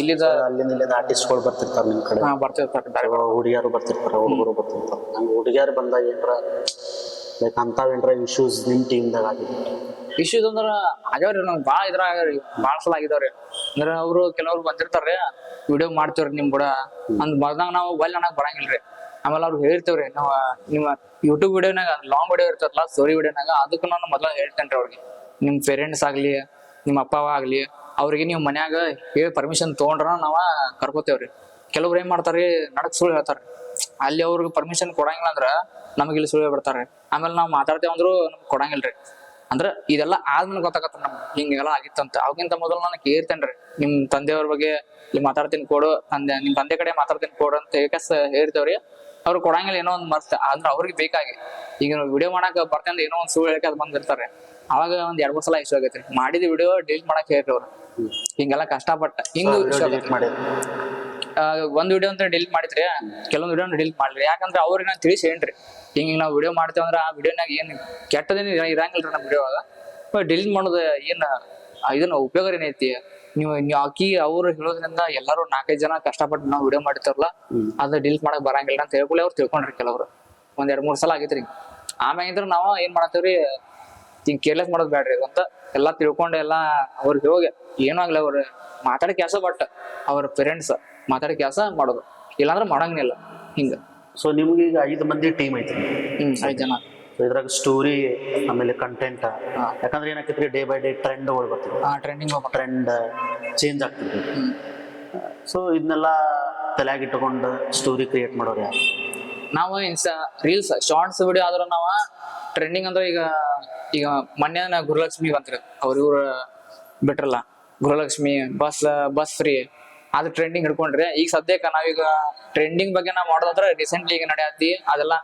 ಇಲ್ಲಿದ ಅಲ್ಲಿಂದ ಆರ್ಟಿಸ್ಟ್ಗಳು ಬರ್ತಿರ್ತಾರ ನಿಮ್ ಕಡೆ ಬರ್ತಿರ್ತಾರೆ ಹುಡುಗಿಯರು ಬರ್ತಿರ್ತಾರ ಹುಡುಗರು ಬರ್ತಿರ್ತಾರ ನಂಗೆ ಹುಡುಗಿಯರು ಬಂದಾಗ ಏನ್ರ ಲೈಕ್ ಅಂತಾವೇನ್ರ ಇಶ್ಯೂಸ್ ನಿಮ್ ಟೀಮ್ದಾಗ ಆಗಿದೆ ಇಶ್ಯೂಸ್ ಅಂದ್ರ ಆಗ್ಯಾವ್ರಿ ನಂಗೆ ಭಾಳ ಸಲ ಆಗಿದಾವ್ರಿ ಅಂದ್ರ ಅವ್ರು ಕೆಲವ್ರು ಬಂದಿರ್ತಾರ್ರಿ ವಿಡಿಯೋ ಮಾಡ್ತೇವ್ರಿ ನಿಮ್ ಕೂಡ ಅಂದ್ ಬರ್ದಂಗ ನಾವು ಒಳ್ಳೆ ಅನ್ನಕ್ ಬರಂಗಿಲ್ರಿ ಆಮೇಲೆ ಅವ್ರು ಹೇಳ್ತೇವ್ರಿ ನಾವ್ ನಿಮ್ಮ ಯೂಟ್ಯೂಬ್ ವಿಡಿಯೋನಾಗ ಲಾಂಗ್ ವಿಡಿಯೋ ಇರ್ತದಲ್ಲ ಸ್ಟೋರಿ ವಿಡಿಯೋನಾಗ ಅದಕ್ಕೆ ನಾನು ಮೊದಲ ಹೇಳ್ತೇನ್ರಿ ಅವ್ರಿಗೆ ನಿಮ್ ಪೇರೆಂಟ್ಸ್ ಆಗ್ಲಿ ನಿಮ್ಮ ಅಪ್ಪ ಆಗ್ಲಿ ಅವ್ರಿಗೆ ನೀವು ಮನ್ಯಾಗ ಹೇಳಿ ಪರ್ಮಿಷನ್ ತಗೊಂಡ್ರ ನಾವ ಕರ್ಕೋತೇವ್ರಿ ಕೆಲವ್ರು ಏನ್ ಮಾಡ್ತಾರ್ರಿ ನಡಕ್ ಸುಳ್ಳು ಹೇಳ್ತಾರ್ರಿ ಅಲ್ಲಿ ಅವ್ರಿಗೆ ಪರ್ಮಿಷನ್ ಕೊಡಂಗಿಲ್ಲ ಅಂದ್ರ ನಮಗ್ ಇಲ್ಲಿ ಸುಳ್ಳು ಬಿಡ್ತಾರ್ರಿ ಆಮೇಲೆ ನಾವ್ ಮಾತಾಡ್ತೇವಂದ್ರು ನಮ್ಗೆ ಕೊಡಂಗಿಲ್ರಿ ಅಂದ್ರ ಇದೆಲ್ಲ ಆದ್ಮೇಲೆ ಗೊತ್ತಾಗತ್ತ ನಮ್ಗೆ ಹಿಂಗೆಲ್ಲ ಆಗಿತ್ತಂತ ಅವಕ್ಕಿಂತ ಮೊದಲು ನಾನು ಕೇಳ್ತೇನ್ರಿ ನಿಮ್ ತಂದೆಯವ್ರ ಬಗ್ಗೆ ಇಲ್ಲಿ ಮಾತಾಡ್ತೀನಿ ಕೊಡು ನಿಮ್ ತಂದೆ ಕಡೆ ಮಾತಾಡ್ತೀನಿ ಕೊಡು ಅಂತ ಹೇಳ್ತೇವ್ರಿ ಅವ್ರು ಕೊಡಂಗಿಲ್ಲ ಏನೋ ಒಂದ್ ಮರ್ತ ಆದ್ರ ಅವ್ರಿಗೆ ಬೇಕಾಗಿ ಈಗ ವಿಡಿಯೋ ಮಾಡಕ್ ಬರ್ತಂದ್ರೆ ಏನೋ ಒಂದ್ ಸುಳ್ಳು ಹೇಳಕ್ ಅದ್ ಬಂದಿರ್ತಾರೆ ಅವಾಗ ಒಂದ್ 2-3 ಸಲ ಇಷ್ಟ ಆಗೈತ್ರಿ ಮಾಡಿದ ವಿಡಿಯೋ ಡಿಲೀಟ್ ಮಾಡಕ್ ಹೇಳ್ರಿ ಅವ್ರು ಹಿಂಗೆಲ್ಲ ಕಷ್ಟಪಟ್ಟ ಹಿಂಗ ಒಂದ್ ವಿಡಿಯೋ ಅಂತ ಡಿಲೀಟ್ ಮಾಡಿದ್ರಿ ಕೆಲವೊಂದ್ ವಿಡಿಯೋ ಡಿಲೀಟ್ ಮಾಡ್ರಿ ಯಾಕಂದ್ರೆ ಅವ್ರಿಗೆ ನಾನು ತಿಳಿಸಿ ಏನ್ರಿ ಹಿಂಗ ನಾವ್ ವಿಡಿಯೋ ಮಾಡ್ತೇವ ಅಂದ್ರ ಆ ವಿಡಿಯೋನಾಗ ಏನ್ ಕೆಟ್ಟದೇನು ಇರಂಗಿಲ್ರಿ ನಮ್ ವಿಡಿಯೋ ಡಿಲೀಟ್ ಮಾಡೋದು ಏನ್ ಇದನ್ನ ಉಪಯೋಗ ಏನೈತಿ ನೀವು ಅಕ್ಕಿ ಅವ್ರು ಹೇಳೋದ್ರಿಂದ ಎಲ್ಲಾರು 4-5 ಜನ ಕಷ್ಟಪಟ್ಟು ನಾವ್ ವಿಡಿಯೋ ಮಾಡಿರ್ತಾರಲ್ಲ ಅದ ಡಿಲೀಟ್ ಮಾಡಕ್ ಬರಂಗಿಲ್ಲ ಅಂತ ಹೇಳ್ಕೊಳ್ಳಿ ಅವ್ರು ತಿಳ್ಕೊಂಡ್ರಿ ಕೆಲವ್ರು ಒಂದ್ 2-3 ಸಲ ಆಗೈತ್ರಿ ಆಮ್ಯಾಗಿಂದ್ರ ನಾವ್ ಏನ್ ಮಾಡತ್ತೇವ್ರಿ ಹಿಂಗ್ ಕೇರ್ಲೆಸ್ ಮಾಡೋದ್ ಬ್ಯಾಡ್ರಿ ಅಂತ ಎಲ್ಲಾ ತಿಳ್ಕೊಂಡು ಎಲ್ಲಾ ಅವ್ರಿಗೆ ಹೋಗಿ ಏನೋ ಆಗ್ಲಿ ಅವ್ರ ಮಾತಾಡಿ ಕೆಲಸ ಬಟ್ ಅವ್ರ ಪೇರೆಂಟ್ಸ್ ಮಾತಾಡಿ ಕೆಲಸ ಮಾಡೋದು ಇಲ್ಲಾಂದ್ರ ಮಾಡಂಗಿಲ್ಲ ಹಿಂಗ ಸೊ ನಿಮ್ಗೆ ಈಗ 5 ಮಂದಿ ಟೀಮ್ ಐತ್ರಿ 5 ಜನ ಇದ್ರಾಗ ಸ್ಟೋರಿ ಆಮೇಲೆ ಕಂಟೆಂಟ್ ಯಾಕಂದ್ರೆ ಏನಾಕೈತ್ರಿ ಡೇ ಬೈ ಡೇ ಟ್ರೆಂಡ್ಗಳು ಬರ್ತಿದ್ವಿ ಟ್ರೆಂಡ್ ಚೇಂಜ್ ಆಗ್ತಿದ್ವಿ ಸೊ ಇದನ್ನೆಲ್ಲ ತಲೆಯಾಗಿಟ್ಟುಕೊಂಡು ಸ್ಟೋರಿ ಕ್ರಿಯೇಟ್ ಮಾಡೋರು ಯಾರು ನಾವು ರೀಲ್ಸ್ ಶಾರ್ಟ್ಸ್ ವಿಡಿಯೋ ಆದ್ರ ನಾವ ಟ್ರೆಂಡಿಂಗ್ ಅಂದ್ರೆ ಈಗ ಮೊನ್ನೆ ಗೃಹಲಕ್ಷ್ಮಿ ಬಂತ್ರಿ ಇವ್ರ ಬಿಟ್ರಲ್ಲ ಗೃಹಲಕ್ಷ್ಮಿ ಬಸ್ ಫ್ರೀ ಅದು ಟ್ರೆಂಡಿಂಗ್ ಹಿಡ್ಕೊಂಡ್ರಿ ಈಗ ಸದ್ಯಕ್ಕೆ ನಾವೀಗ ಟ್ರೆಂಡಿಂಗ್ ಬಗ್ಗೆ ನಾವ್ ಮಾಡೋದಂದ್ರೆ ರೀಸೆಂಟ್ಲಿ ಈಗ ನಡೆಯತ್ತಿ ಅದೆಲ್ಲ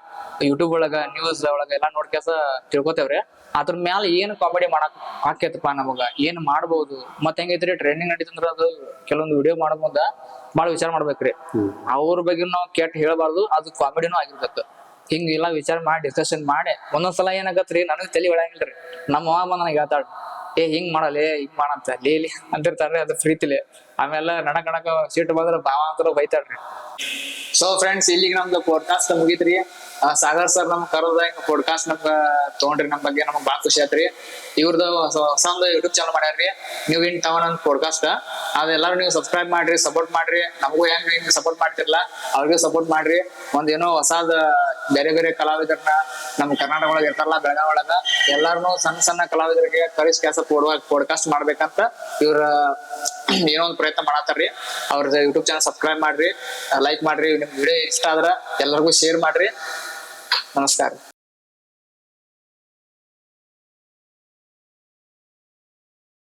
ಯೂಟ್ಯೂಬ್ ಒಳಗ ನ್ಯೂಸ್ ಒಳಗ ಎಲ್ಲಾ ನೋಡ್ಕೇಸ ತಿಳ್ಕೊತೇವ್ರಿ ಅದ್ರ ಮ್ಯಾಲ ಏನ್ ಕಾಮಿಡಿ ಮಾಡಕ್ ಆಕೇತಪ್ಪ ನಮಗ ಏನ್ ಮಾಡ್ಬೋದು ಮತ್ ಹೆಂಗೈತ್ರಿ ಟ್ರೆಂಡಿಂಗ್ ನಡೀತಂದ್ರ ಅದು ಕೆಲವೊಂದು ವಿಡಿಯೋ ಮಾಡೋದ್ ಬಾಳ ವಿಚಾರ ಮಾಡ್ಬೇಕ್ರಿ ಅವ್ರ ಬಗ್ಗೆ ನಾವು ಕೆಟ್ಟ ಹೇಳ್ಬಾರ್ದು ಅದು ಕಾಮಿಡಿನೂ ಆಗಿರ್ಬೇಕು ಹಿಂಗ ಎಲ್ಲಾ ವಿಚಾರ ಮಾಡಿ ಡಿಸ್ಕಷನ್ ಮಾಡಿ ಒಂದೊಂದ್ಸಲ ಏನಾಗತ್ರಿ ನನಗ್ ತಲೆ ಒಳಂಗಿಲ್ರಿ ನಮ್ಮ ಅಮ್ಮ ನನಗೆ ಹೇಳ್ತಾಳ ಹಿಂಗ್ ಮಾಡಲಿ ಹಿಂಗ್ ಮಾಡಂತ ಲೇಲಿ ಅಂತಿರ್ತಾರ್ರಿ ಅದು ಪ್ರೀತಿಲಿ ಆಮೇಲೆ ನಡಕ್ ಸೀಟ್ ಬಂದ್ರ ಭಾವ ಅಂತ ಬೈತಾಳ್ರಿ ಸೊ ಫ್ರೆಂಡ್ಸ್ ಇಲ್ಲಿಗೆ ನಮ್ದು ಪಾಡ್ಕಾಸ್ಟ್ ಮುಗೀತ್ರಿ. ಸಾಗರ್ ಸರ್ ನಮ್ ಕರೋದ ಪಾಡ್ಕಾಸ್ಟ್ ನಮ್ಗ ತಗೊಂಡ್ರಿ, ನಮ್ ಬಗ್ಗೆ ನಮಗ್ ಬಾಳ ಖುಷಿ ಆತ್ರಿ. ಇವ್ರದ್ದು ಹೊಸ ಒಂದು ಯೂಟ್ಯೂಬ್ ಚಾನಲ್ ಮಾಡ್ಯಾರ್ರಿ, ನೀವು ಇನ್ ತವನ್ ಒಂದ್ ಪಾಡ್ಕಾಸ್ಟ್. ಅದೆಲ್ಲಾರು ನೀವು ಸಬ್ಸ್ಕ್ರೈಬ್ ಮಾಡ್ರಿ, ಸಪೋರ್ಟ್ ಮಾಡ್ರಿ. ನಮಗೂ ಹೆಂಗ್ ಸಪೋರ್ಟ್ ಮಾಡ್ತಿರ್ಲ ಅವ್ರಿಗೂ ಸಪೋರ್ಟ್ ಮಾಡ್ರಿ. ಒಂದೇನೋ ಹೊಸಾದ ಬೇರೆ ಬೇರೆ ಕಲಾವಿದರನ್ನ ನಮ್ ಕರ್ನಾಟಕ ಒಳಗ ಇರ್ತಾರಲ್ಲ, ಬೆಳಗಾವಿ ಒಳಗ ಎಲ್ಲಾರನು ಸಣ್ಣ ಸಣ್ಣ ಕಲಾವಿದರಿಗೆ ಕರಿಸ್ ಕೆಲಸ ಪಾಡ್ಕಾಸ್ಟ್ ಮಾಡ್ಬೇಕಂತ ಇವ್ರ ಏನೋ ಒಂದು ಪ್ರಯತ್ನ ಮಾಡತ್ತಾರ್ರಿ. ಅವ್ರದ್ದು ಯೂಟ್ಯೂಬ್ ಚಾನಲ್ ಸಬ್ಸ್ಕ್ರೈಬ್ ಮಾಡ್ರಿ, ಲೈಕ್ ಮಾಡ್ರಿ. ನಿಮ್ ವಿಡಿಯೋ ಇಷ್ಟ ಆದ್ರ ಎಲ್ಲರಿಗೂ ಶೇರ್ ಮಾಡ್ರಿ. ನಮಸ್ಕಾರ.